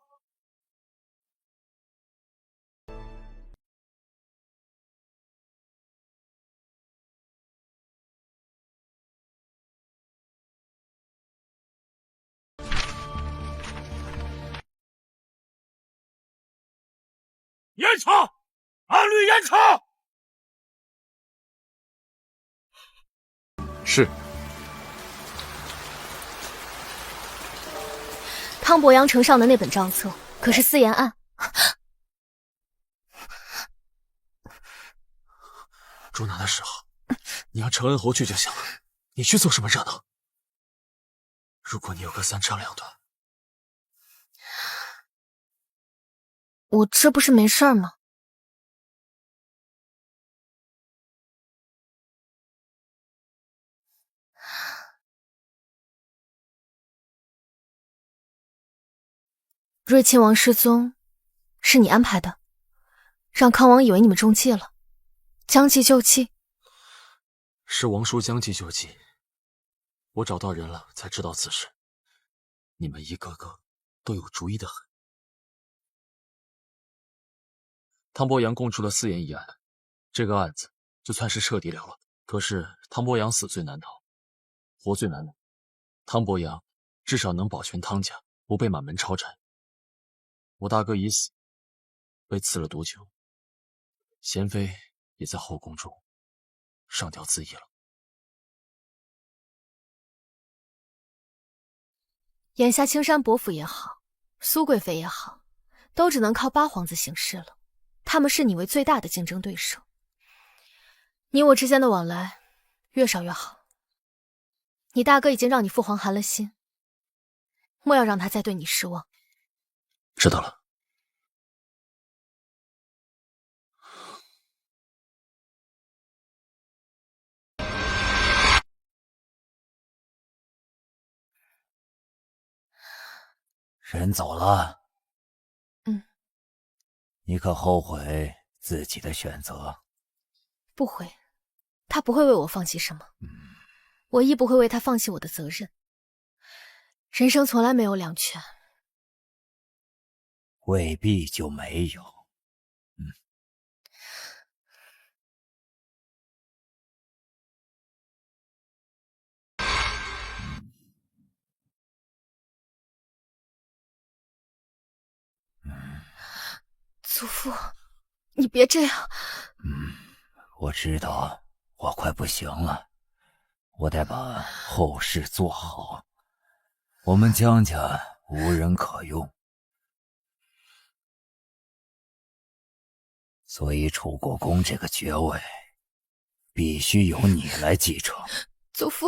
严查，按律严查。是。汤伯阳呈上的那本账册可是私盐案。捉拿的时候，你让承恩侯去就行了，你去做什么热闹？如果你有个三长两短，我这不是没事儿吗？瑞亲王失踪，是你安排的，让康王以为你们中计了，将计就计。是王叔将计就计，我找到人了，才知道此事。你们一个个都有主意的很。汤伯阳供出了4言一案，这个案子就算是彻底了了。可是汤伯阳死罪难逃，活罪难留。汤伯阳至少能保全汤家不被满门抄斩。我大哥已死，被赐了毒酒，贤妃也在后宫中上吊自缢了。眼下青山伯府也好，苏贵妃也好，都只能靠八皇子行事了。他们视你为最大的竞争对手，你我之间的往来越少越好。你大哥已经让你父皇寒了心，莫要让他再对你失望。知道了。人走了。你可后悔自己的选择？不悔，他不会为我放弃什么，我亦不会为他放弃我的责任。人生从来没有两全。未必就没有。祖父，你别这样。我知道我快不行了，我得把后事做好。我们江家无人可用，所以楚国公这个爵位必须由你来继承。祖父，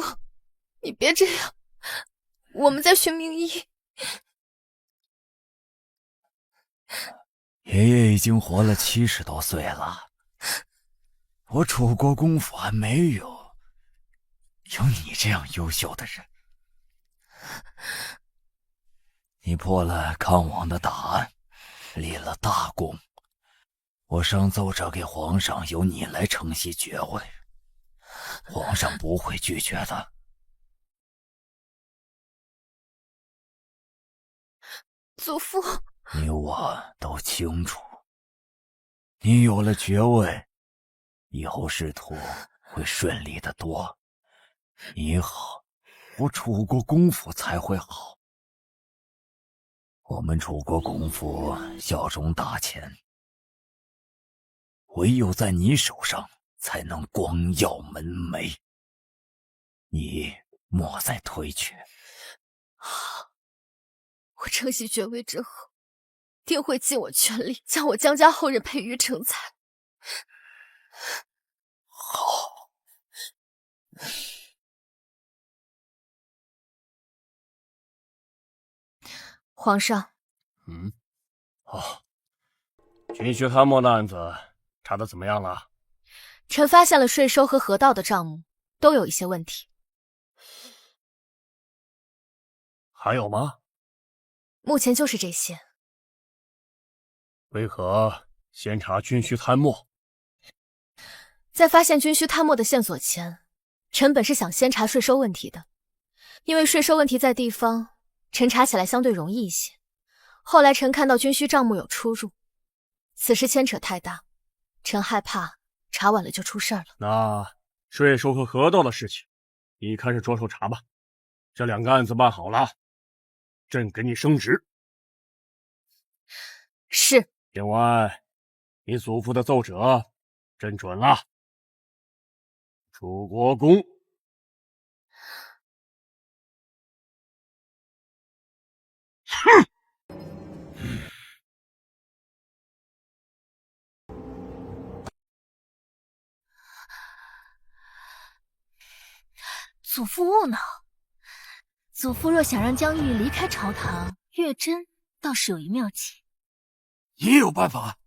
你别这样，我们在寻名医。爷爷已经活了70多岁了，我楚国公府还没有你这样优秀的人。你破了康王的大案，立了大功，我上奏折给皇上，由你来承袭爵位，皇上不会拒绝的。祖父，你我都清楚，你有了爵位，以后仕途会顺利得多。你好，我楚国公府才会好。我们楚国公府效忠大钱，唯有在你手上才能光耀门楣。你莫再推却。好，我承袭爵位之后，定会尽我全力将我江家后人培育成才。好。皇上。军需贪墨的案子查得怎么样了？臣发现了税收和河道的账目都有一些问题。还有吗？目前就是这些。为何先查军需贪墨？在发现军需贪墨的线索前，臣本是想先查税收问题的，因为税收问题在地方，臣查起来相对容易一些。后来臣看到军需账目有出入，此事牵扯太大，臣害怕查晚了就出事儿了。那税收和河道的事情，你开始着手查吧。这2个案子办好了，朕给你升职。是。另外，你祖父的奏折，朕准了。楚国公。哼！祖父勿恼。祖父若想让江玉离开朝堂，月珍倒是有一妙计。也有办法。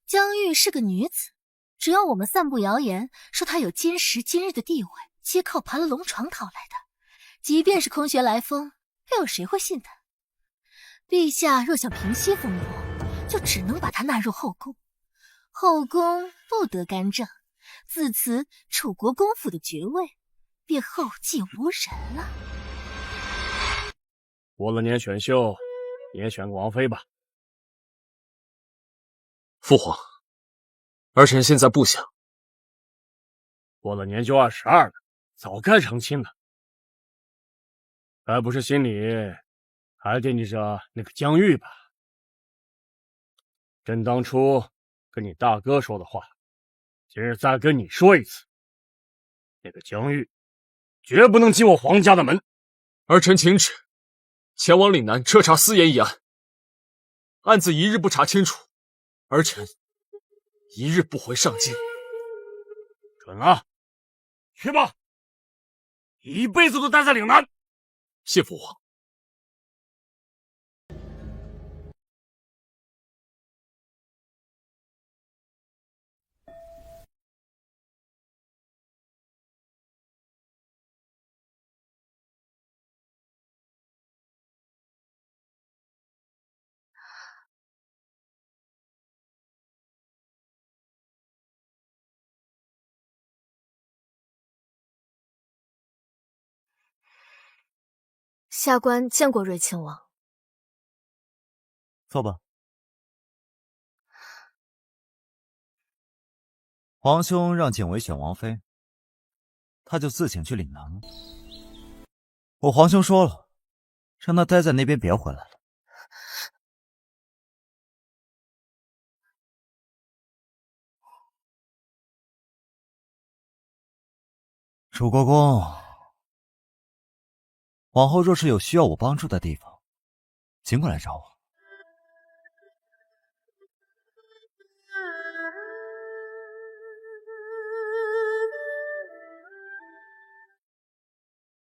江玉是个女子，只要我们散布谣言，说她有今时今日的地位，皆靠爬了龙床讨来的，即便是空穴来风，又有谁会信她？陛下若想平息风波，就只能把她纳入后宫，后宫不得干政，自此楚国公府的爵位便后继无人了。过了年选秀，你也选个王妃吧。父皇，儿臣现在不想。过了年就22了，早该成亲了。该不是心里还惦记着那个江玉吧？朕当初跟你大哥说的话，今日再跟你说一次，那个江玉绝不能进我皇家的门。儿臣请旨，前往岭南彻查私盐一案，案子一日不查清楚，儿臣一日不回上京。准了，去吧，一辈子都待在岭南。谢父皇。下官见过瑞亲王。坐吧。皇兄让简为选王妃，他就自请去岭南了。我皇兄说了，让他待在那边，别回来了。楚国公，往后若是有需要我帮助的地方，尽管来找我。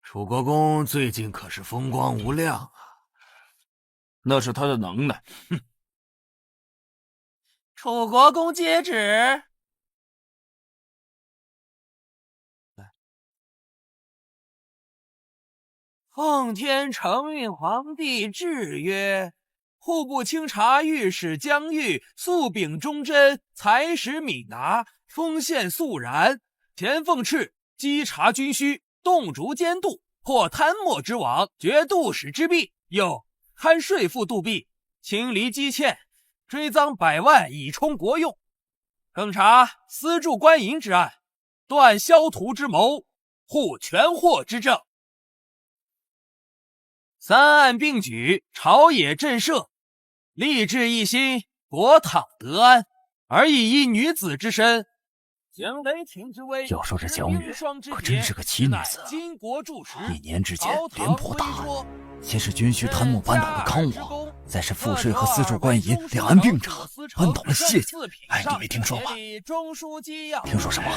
楚国公最近可是风光无量啊！那是他的能耐。哼！楚国公接旨。奉天承运皇帝制曰：户部清察御史江玉素秉忠贞，才识敏达，锋线肃然，田凤赤稽察军需，洞烛监督，破贪墨之网，绝度使之弊，又堪税赋度弊，清厘积欠，追赃100万以充国用，更查私铸官银之案，断萧图之谋，护全获之政。3案并举，朝野震慑，立志一心，国躺得安，而以一女子之身，将雷霆之威。要说这江玉可真是个奇女子，一年之间连破大案，先是军需贪墨扳倒了康王，再是赋税和私铸官银两岸并查，扳倒了谢家。哎，你没听说吗？听说什么？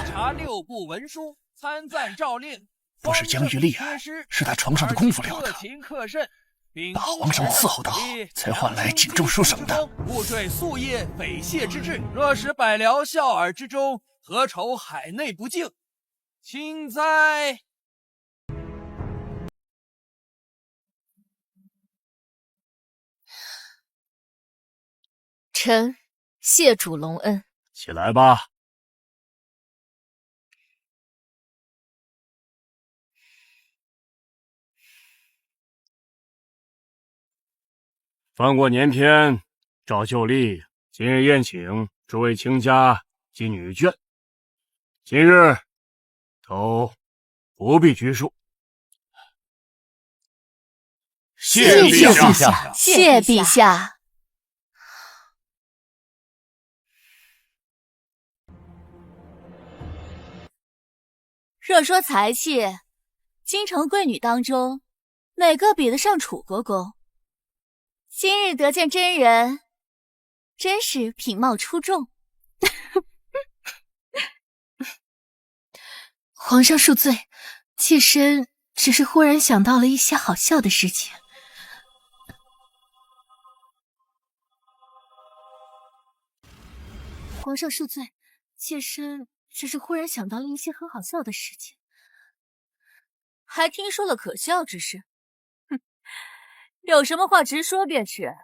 不是江玉厉害，是他床上的功夫了得，把皇上伺候得好，才换来锦州书省的。勿坠夙夜匪懈之志，若使百僚笑耳之中，何愁海内不敬？卿哉！臣谢主隆恩。起来吧。翻过年篇，照旧例，今日宴请诸位卿家及女眷，今日都不必拘束。谢陛下，谢陛下。若说才气，京城贵女当中，哪个比得上楚国公？今日得见真人，真是品貌出众。皇上恕罪，妾身只是忽然想到了一些好笑的事情。皇上恕罪，妾身只是忽然想到了一些很好笑的事情。还听说了可笑之事？哼，有什么话直说便是。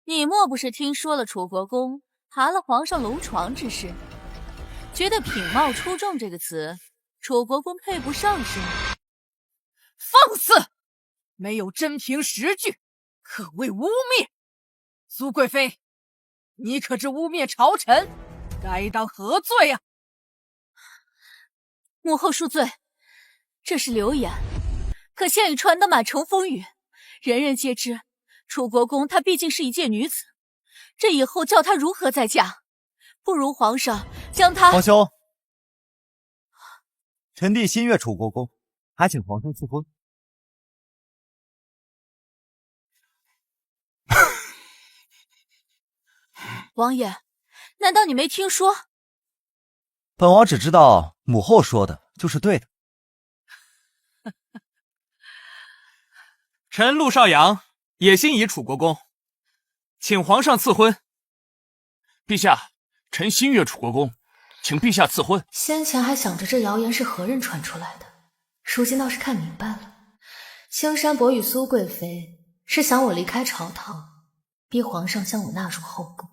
你莫不是听说了楚国公爬了皇上龙床之事，觉得品貌出众这个词楚国公配不上是吗？放肆！没有真凭实据，可谓污蔑。苏贵妃，你可知污蔑朝臣，该当何罪啊？母后恕罪，这是流言，可县里传得满城风雨，人人皆知楚国公她毕竟是一介女子，这以后叫她如何再嫁？不如皇上将她……皇兄，臣弟心悦楚国公，还请皇上赐婚。王爷，难道你没听说？本王只知道母后说的就是对的。臣陆少阳也心仪楚国公，请皇上赐婚。陛下，臣心悦楚国公，请陛下赐婚。先前还想着这谣言是何人传出来的，如今倒是看明白了。青山伯与苏贵妃是想我离开朝堂，逼皇上将我纳入后宫。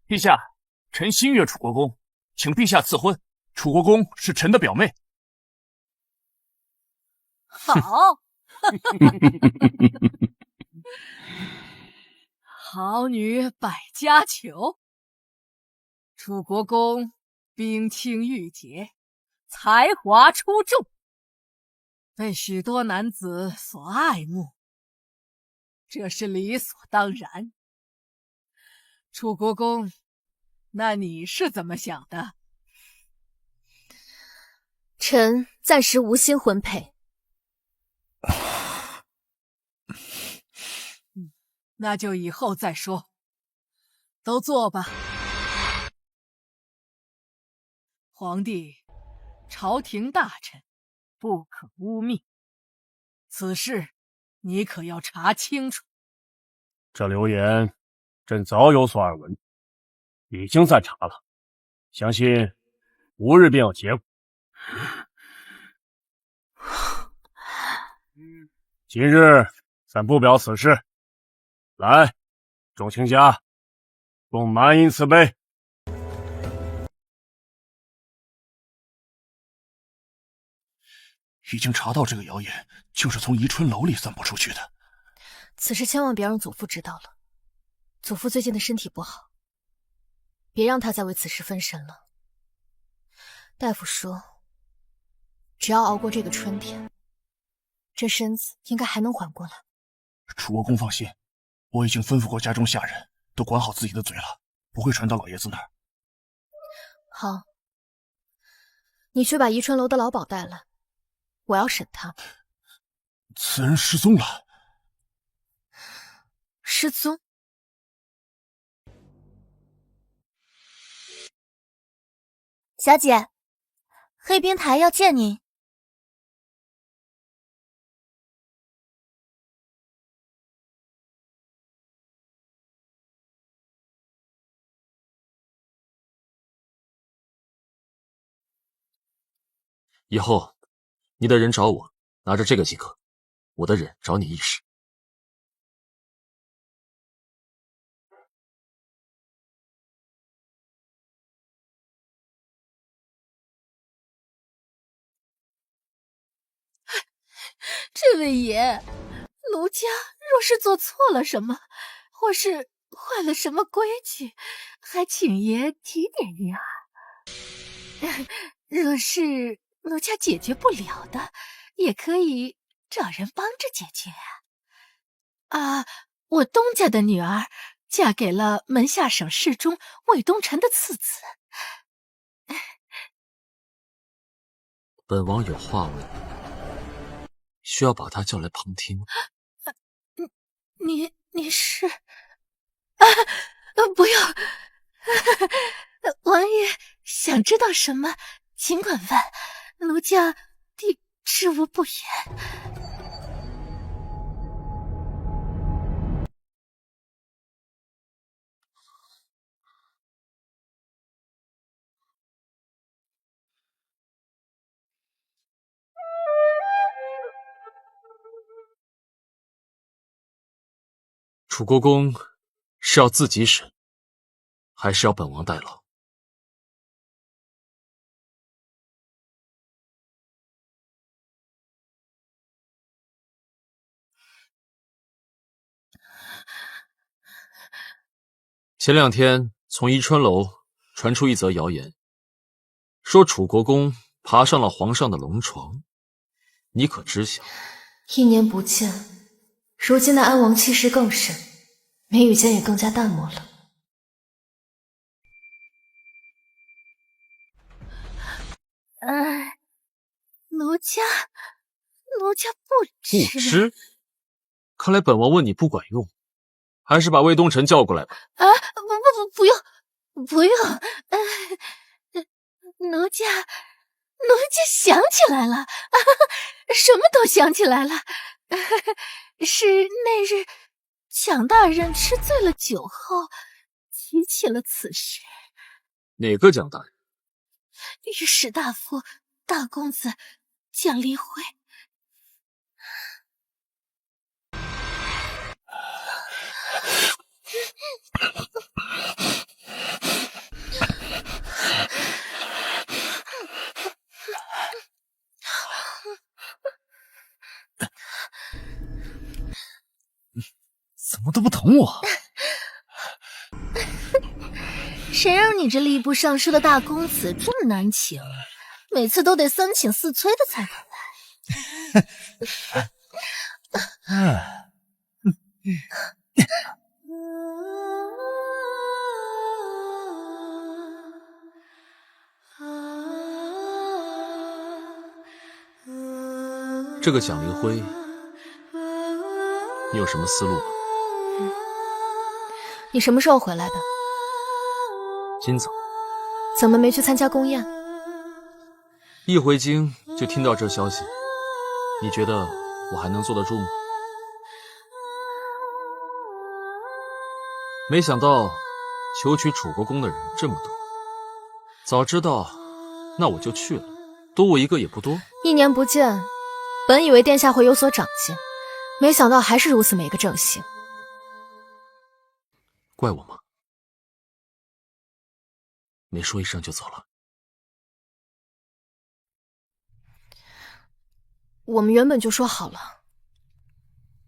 陛下，臣心悦楚国公，请陛下赐婚。楚国公是臣的表妹。好，好女百家求。楚国公冰清玉洁，才华出众，被许多男子所爱慕，这是理所当然。楚国公，那你是怎么想的？臣暂时无心婚配。那就以后再说。都坐吧。皇帝，朝廷大臣不可污蔑，此事你可要查清楚。这流言，朕早有所耳闻，已经在查了，相信无日便有结果。今日暂不表此事，来，众卿家，共满饮此杯。已经查到这个谣言就是从宜春楼里散播出去的。此事千万别让祖父知道了，祖父最近的身体不好，别让他再为此事分神了。大夫说，只要熬过这个春天，这身子应该还能缓过来。楚国公放心，我已经吩咐过家中下人，都管好自己的嘴了，不会传到老爷子那儿。好，你去把宜春楼的老鸨带来，我要审他。此人失踪了。失踪？小姐，黑冰台要见您。以后你的人找我，拿着这个即可；我的人找你议事。这位爷，奴家若是做错了什么，或是坏了什么规矩，还请爷提点一二。若是奴家解决不了的，也可以找人帮着解决啊。我东家的女儿嫁给了门下省侍中魏东辰的次子。本王有话问你，需要把他叫来旁听吗？你是？不要，王爷想知道什么，尽管问，奴家定知无不言。楚国公是要自己审，还是要本王代劳。前2天从宜春楼传出一则谣言，说楚国公爬上了皇上的龙床，你可知晓？1年不见，如今的安王气势更甚，眉宇间也更加淡漠了。奴家不吃。不吃？看来本王问你不管用，还是把魏东辰叫过来吧。不用，奴家想起来了，什么都想起来了，是那日蒋大人吃醉了酒后提起了此事。哪个蒋大人？史大夫大公子蒋离辉。怎么都不疼我？谁让你这吏部尚书的大公子这么难请，每次都得3请4催的才肯来。这个蒋离辉，你有什么思路吗？你什么时候回来的？今早。怎么没去参加宫宴？一回京就听到这消息，你觉得我还能坐得住吗？没想到求娶楚国公的人这么多，早知道那我就去了，多我一个也不多。1年不见，本以为殿下会有所长进，没想到还是如此没个正形。怪我吗？没说一声就走了。我们原本就说好了，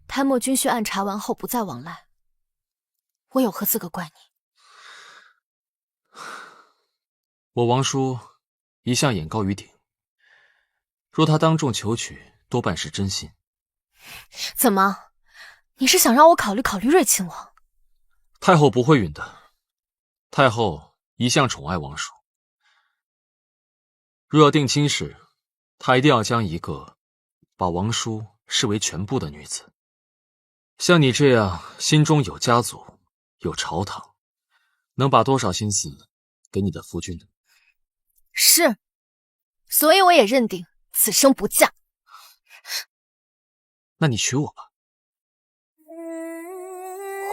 贪墨军需案查完后不再往来，我有何资格怪你？我王叔一向眼高于顶，若他当众求娶，多半是真心。怎么，你是想让我考虑考虑睿亲王？太后不会允的，太后一向宠爱王叔，若要定亲时，她一定要将一个把王叔视为全部的女子。像你这样心中有家族有朝堂，能把多少心思给你的夫君呢？是，所以我也认定此生不嫁。那你娶我吧。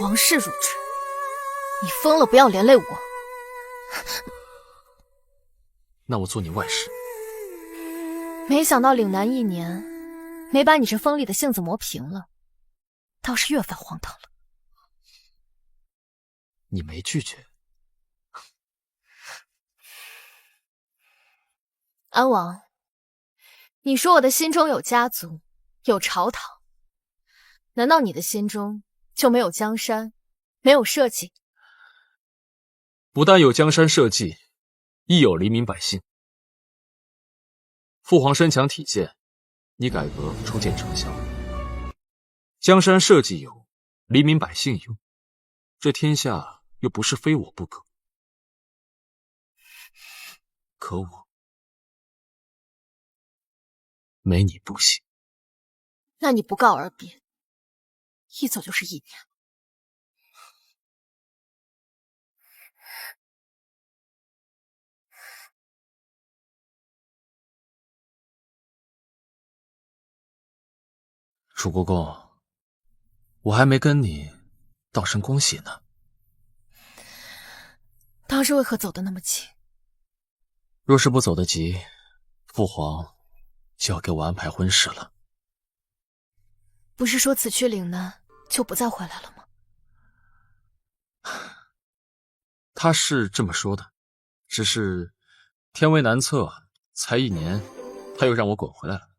皇室如此，你疯了，不要连累我。那我做你外室。没想到岭南1年，没把你这锋利的性子磨平了，倒是越发荒唐了。你没拒绝。安王，你说我的心中有家族，有朝堂，难道你的心中就没有江山，没有社稷？不但有江山社稷，亦有黎民百姓。父皇身强体健，你改革初见成效，江山社稷有，黎民百姓有，这天下又不是非我不可。可我没你不行。那你不告而别，一走就是1年。楚国公，我还没跟你道声恭喜呢。当时为何走得那么急？若是不走得急，父皇就要给我安排婚事了。不是说此去岭南就不再回来了吗？他是这么说的，只是天威难测，才1年，他又让我滚回来了。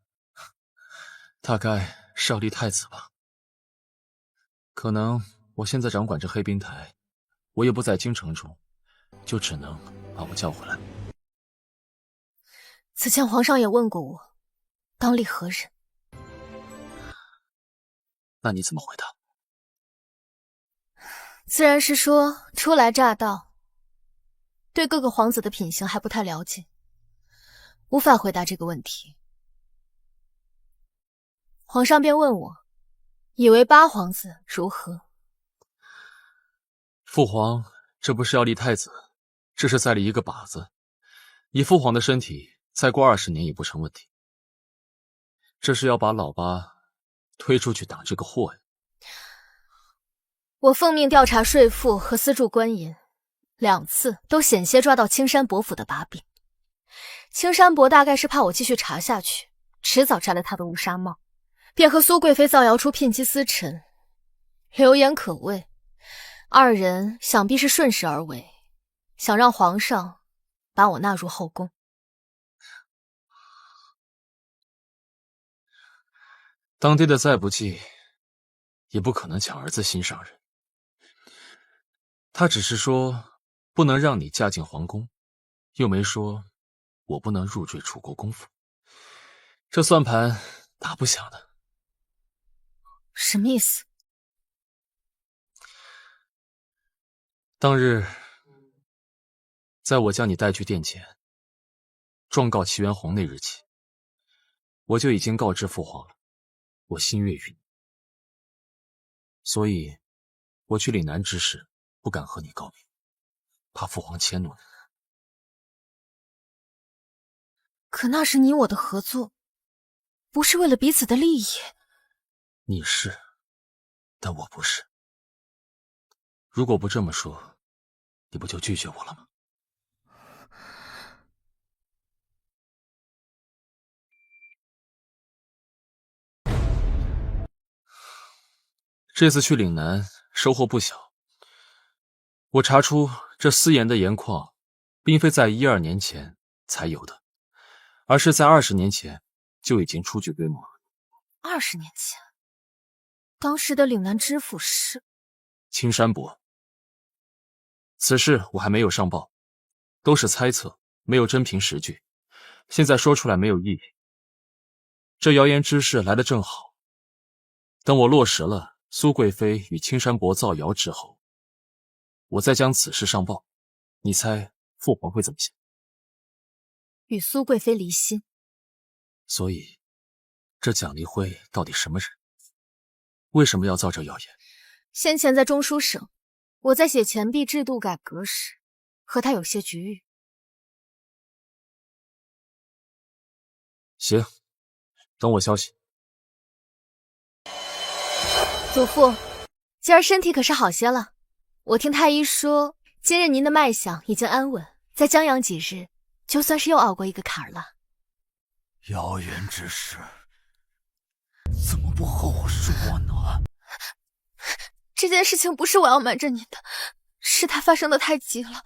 大概是要立太子吧。可能我现在掌管着黑冰台，我也不在京城中，就只能把我叫回来。此前皇上也问过我，当立何人？那你怎么回答？自然是说初来乍到，对各个皇子的品行还不太了解，无法回答这个问题。皇上便问我，以为八皇子如何？父皇，这不是要立太子，这是在立一个靶子。以父皇的身体，再过20年也不成问题。这是要把老八推出去挡这个祸呀。我奉命调查税赋和私铸官银，2次都险些抓到青山伯府的把柄。青山伯大概是怕我继续查下去，迟早摘了他的乌纱帽，便和苏贵妃造谣出聘妻私臣，流言可畏。2人想必是顺势而为，想让皇上把我纳入后宫。当爹的再不济，也不可能抢儿子心上人。他只是说不能让你嫁进皇宫，又没说我不能入赘楚国公府。这算盘打不响的。什么意思？当日，在我将你带去殿前，状告齐元洪那日起，我就已经告知父皇了，我心悦于你，所以我去岭南之时不敢和你告明，怕父皇迁怒你。可那是你我的合作，不是为了彼此的利益。你是，但我不是。如果不这么说，你不就拒绝我了吗？这次去岭南收获不小。我查出这私盐的盐矿，并非在12年前才有的，而是在20年前就已经初具规模了。20年前，当时的岭南知府是青山伯。此事我还没有上报，都是猜测，没有真凭实据，现在说出来没有意义。这谣言之事来得正好，等我落实了苏贵妃与青山伯造谣之后，我再将此事上报，你猜父皇会怎么想？与苏贵妃离心。所以，这蒋离辉到底什么人？为什么要造这谣言？先前在中书省，我在写钱币制度改革时，和他有些局域。行，等我消息。祖父，今儿身体可是好些了？我听太医说，今日您的脉象已经安稳，再将养几日，就算是又熬过一个坎儿了。谣言之事，怎么不和我说呢？这件事情不是我要瞒着你的，是它发生的太急了，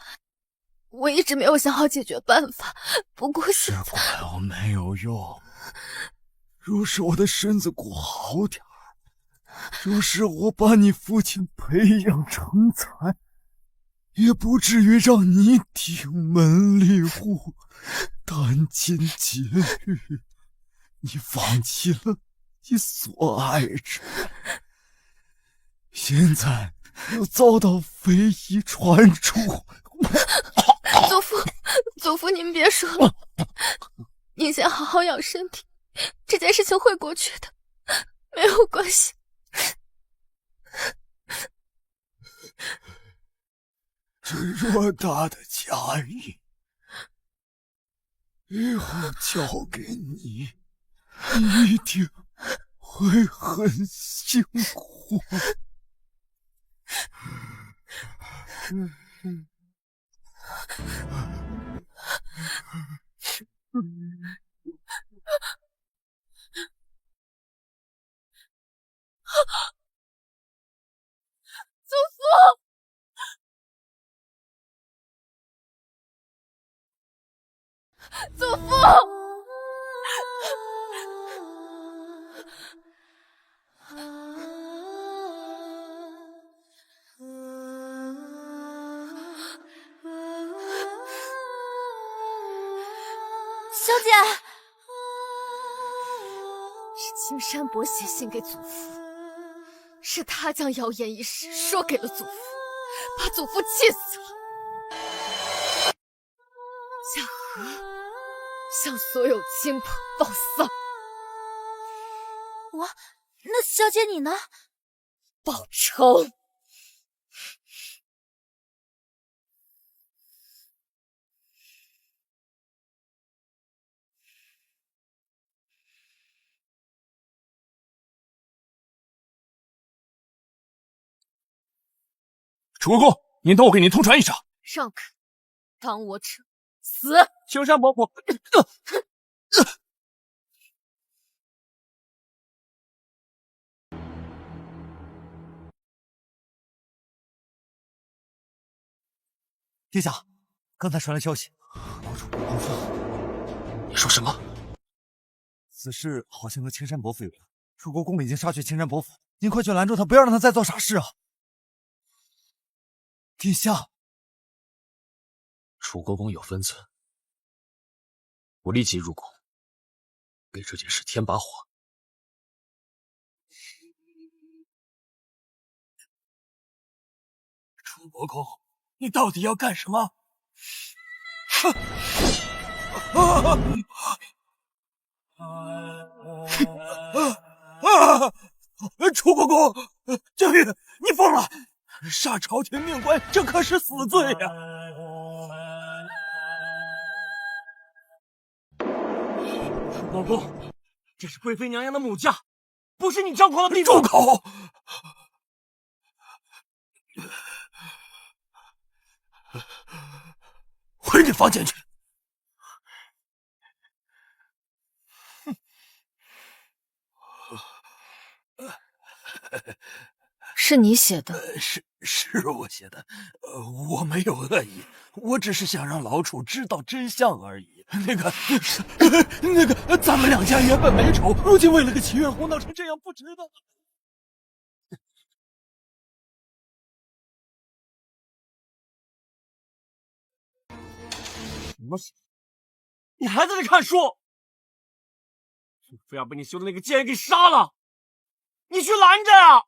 我一直没有想好解决办法。不过现在这怪我没有用。若是我的身子骨好点儿，若是我把你父亲培养成才，也不至于让你顶门立户，殚精竭虑。你放弃了你所爱之人，现在又遭到非议传出。祖父您别说了，您先好好养身体，这件事情会过去的，没有关系。这偌大的家业，以后交给你，你一定会很辛苦。祖父。祖父！小姐，是青山伯写信给祖父，是他将谣言一事说给了祖父，把祖父气死了。下河向所有亲朋报丧。那小姐你呢？报仇。楚国公，您等我给您通传一声。让开！当我者死！青山伯父，殿下，刚才传来消息，老楚国公说，你说什么？此事好像和青山伯父有关。楚国公已经杀去青山伯父，您快去拦住他，不要让他再做傻事啊！殿下，楚国公有分寸，我立即入宫，给这件事添把火。楚国公，你到底要干什么？楚国公，江玉，你疯了！杀朝廷命官，这可是死罪呀！楚国公，这是贵妃娘娘的母家，不是你张狂的地住口！回你房间去。是你写的？是我写的，我没有恶意，我只是想让老楚知道真相而已。那个，咱们两家原本没仇，如今为了个齐月红闹成这样，不值得。什么事？你还在这看书？就非要被你修的那个贱人给杀了！你去拦着呀！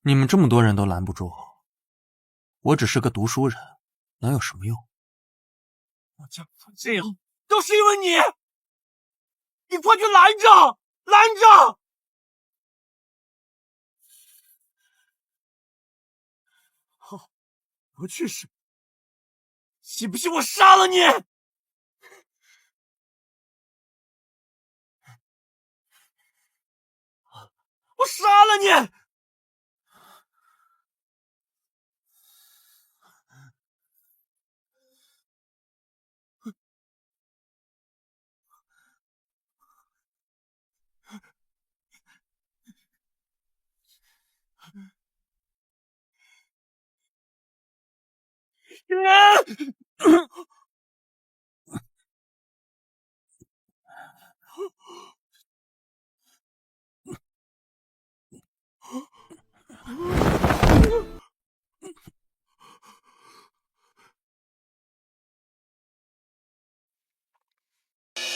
你们这么多人都拦不住，我只是个读书人，能有什么用？我家成这样，都是因为你！你快去拦着，拦着！好，我去死！信不信我杀了你？我杀了你！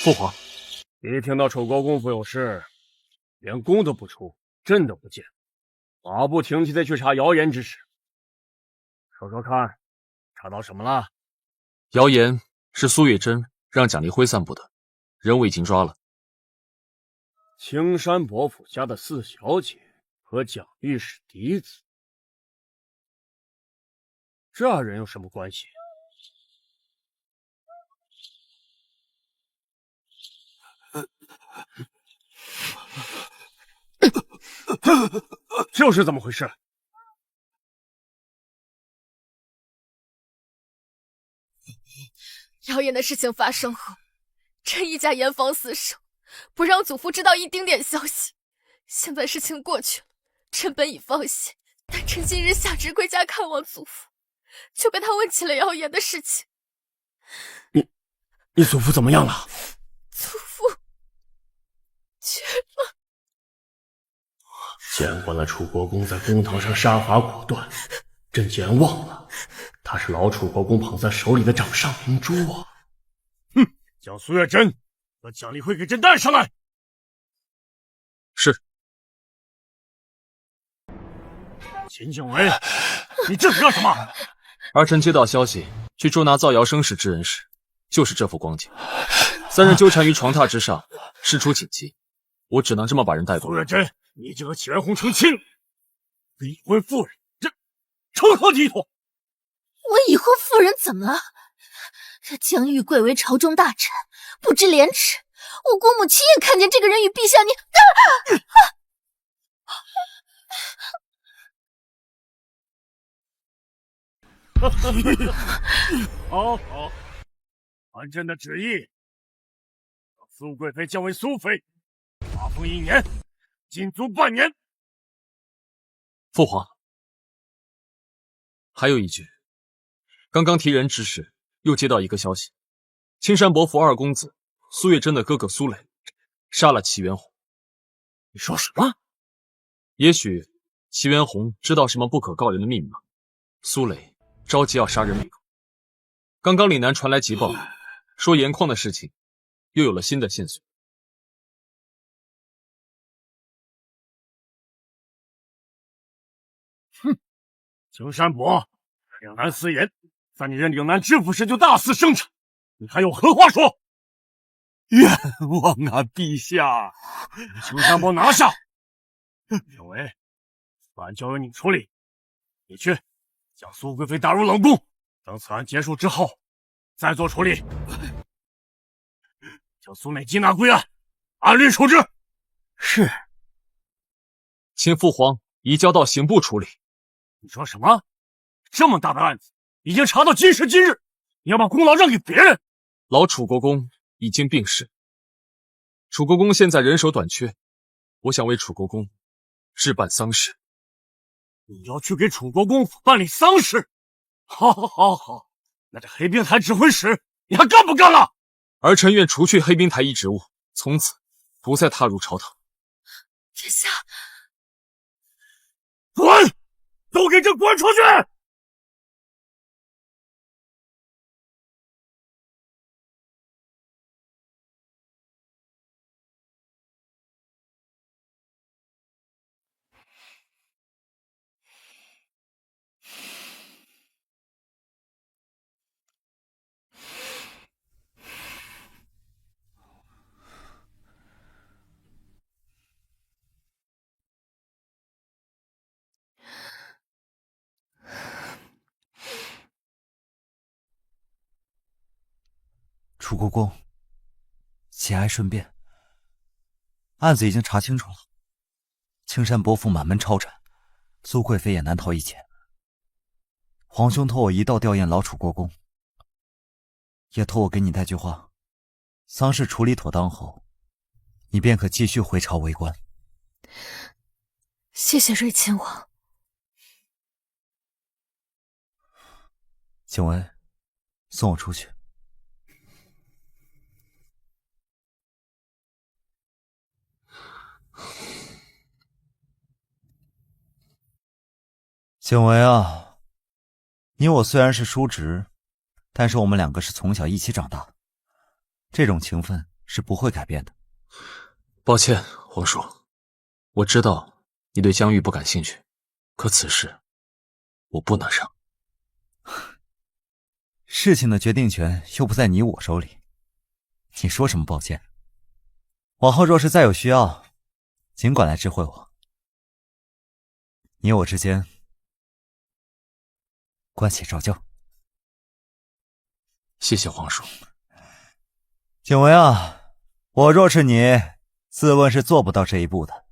父皇，一听到楚国公府有事，连宫都不出，朕都不见，马不停蹄的去查谣言之事。说说看，查到什么了？谣言是苏月珍让蒋离辉散布的，人我已经抓了。青山伯府家的四小姐和蒋御史嫡子，这二人有什么关系？这是怎么回事？谣言的事情发生后，朕一家严防死守，不让祖父知道一丁点消息。现在事情过去了，朕本已放心，但朕今日下旨归家看望祖父，就被他问起了谣言的事情。你祖父怎么样了？祖父chết了。见惯了楚国公在公堂上杀伐果断，朕竟然忘了，他是老楚国公捧在手里的掌上明珠啊！哼，将苏月珍和蒋丽辉给朕带上来。是。秦景为，你这是干什么？儿臣接到消息，去捉拿造谣生事之人时，就是这副光景。三人纠缠于床榻之上，事出紧急，我只能这么把人带过。苏月珍，你已经和齐元洪成亲，离婚妇人，这成何体统？我已婚妇人怎么了？这江玉贵为朝中大臣，不知廉耻。我姑母亲眼看见这个人与陛下你……好好，按朕的旨意，苏贵妃降为苏妃，发封1年，禁足半年。父皇，还有一句，刚刚提人之时，又接到一个消息，青山伯府二公子苏月珍的哥哥苏磊杀了齐元洪。你说什么？也许齐元洪知道什么不可告人的秘密吧。苏磊着急要杀人灭口。刚刚岭南传来急报，说盐矿的事情又有了新的线索。哼，青山伯，岭南私盐在你任岭南知府时就大肆生产，你还有何话说？冤枉啊，陛下！青山伯拿下。小维，此案交由你处理，你去将苏贵妃打入冷宫，等此案结束之后再做处理。将苏磊缉拿归案，按律处置。是。请父皇移交到刑部处理。你说什么？这么大的案子，已经查到今时今日，你要把功劳让给别人？老楚国公已经病逝，楚国公现在人手短缺，我想为楚国公置办丧事。你要去给楚国公府办理丧事？好，那这黑冰台指挥使你还干不干了？儿臣愿除去黑冰台一职务，从此不再踏入朝堂。殿下，滚！都给朕滚出去！楚国公，节哀顺变，案子已经查清楚了。青山伯府满门抄斩，苏贵妃也难逃一劫。皇兄托我一道吊唁老楚国公，也托我给你带句话：丧事处理妥当后，你便可继续回朝为官。谢谢瑞亲王。景文，送我出去。景文啊，你我虽然是叔侄，但是我们两个是从小一起长大，这种情分是不会改变的。抱歉，皇叔，我知道你对江玉不感兴趣，可此事我不能让。事情的决定权又不在你我手里，你说什么抱歉？往后若是再有需要，尽管来知会我。你我之间关系照旧。谢谢皇叔。景文啊，我若是你，自问是做不到这一步的。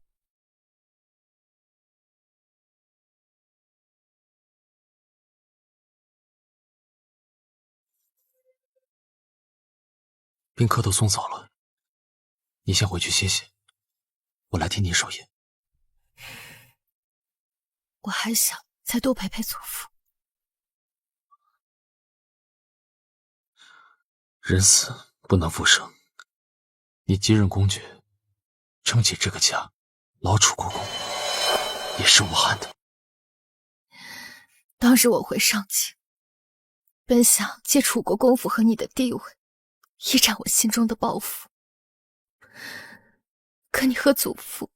宾客都送走了，你先回去歇歇，我来替你守夜。我还想再多陪陪祖父。人死不能复生。你继任公爵，撑起这个家，老楚国公，也是无憾的。当时我会上京，本想借楚国公府和你的地位，一展我心中的抱负。可你和祖父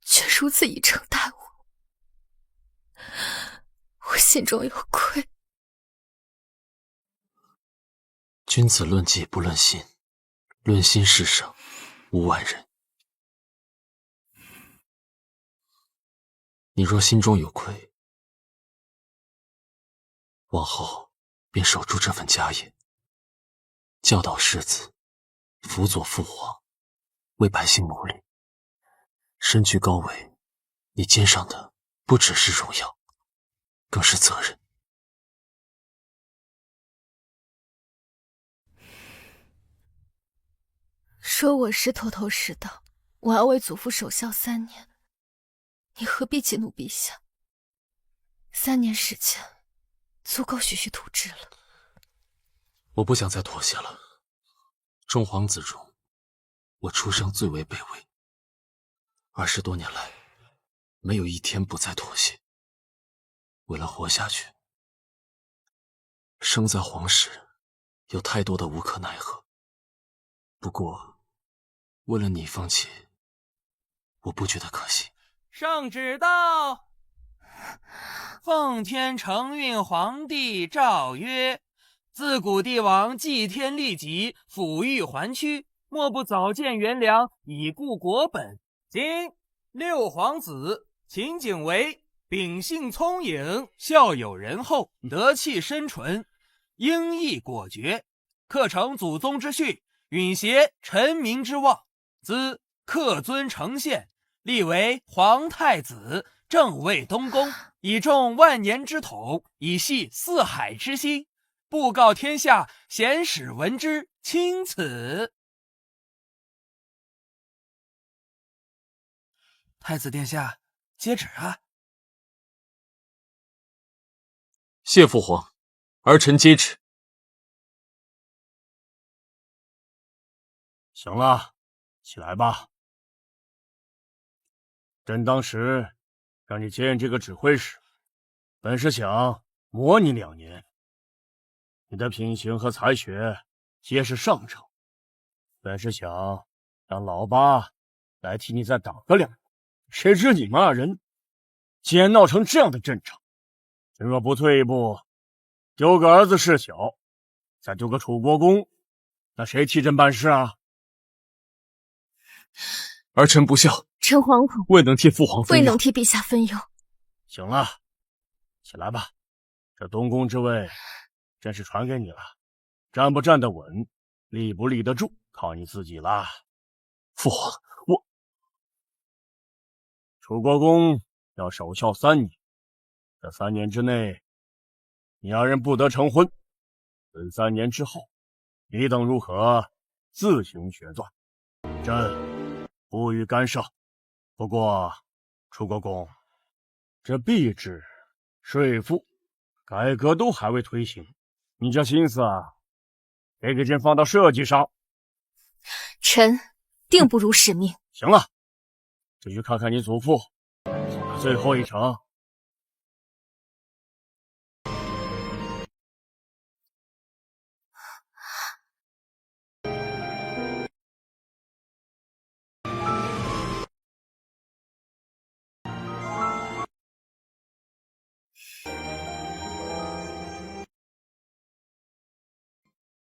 却如此以诚待我，我心中有愧。君子论迹不论心，论心世上无完人。你若心中有愧，往后便守住这份家业，教导士子，辅佐父皇，为百姓谋利。身居高位，你肩上的不只是荣耀，更是责任。说我是头头是道，我要为祖父守孝3年，你何必激怒陛下？3年时间足够徐徐图之了。我不想再妥协了。众皇子中，我出生最为卑微，20多年来，没有一天不再妥协。为了活下去，生在皇室，有太多的无可奈何。不过，为了你放弃，我不觉得可惜。圣旨到！奉天承运皇帝诏曰：自古帝王祭天立己，抚育还躯，莫不早见元良，以固国本。今6皇子秦景为秉性聪颖，孝友仁厚，德气深纯，英毅果决，克承祖宗之训，允挟臣民之望，兹克尊承宪，立为皇太子，正位东宫，以重万年之统，以系四海之心，布告天下，贤使闻之，钦此。太子殿下，接旨啊！谢父皇，儿臣接旨。行了，起来吧。朕当时让你接任这个指挥使，本是想磨你2年。你的品行和才学皆是上乘，本是想让老八来替你再挡个2年。谁知你们2人竟然闹成这样的阵仗！朕若不退一步，丢个儿子事小，再丢个楚国公，那谁替朕办事啊？儿臣不孝，臣惶恐，未能替父皇分忧，未能替陛下分忧。行了，起来吧。这东宫之位，朕是传给你了，站不站得稳，立不立得住，靠你自己啦。父皇，楚国公要守孝3年，这3年之内，你2人不得成婚。等3年之后，你等如何，自行决断，朕不予干涉。不过，楚国公，这币制、税赋、改革都还未推行，你这心思啊，得给朕放到设计上。臣定不辱使命。行了，这去看看你祖父，送他最后一程。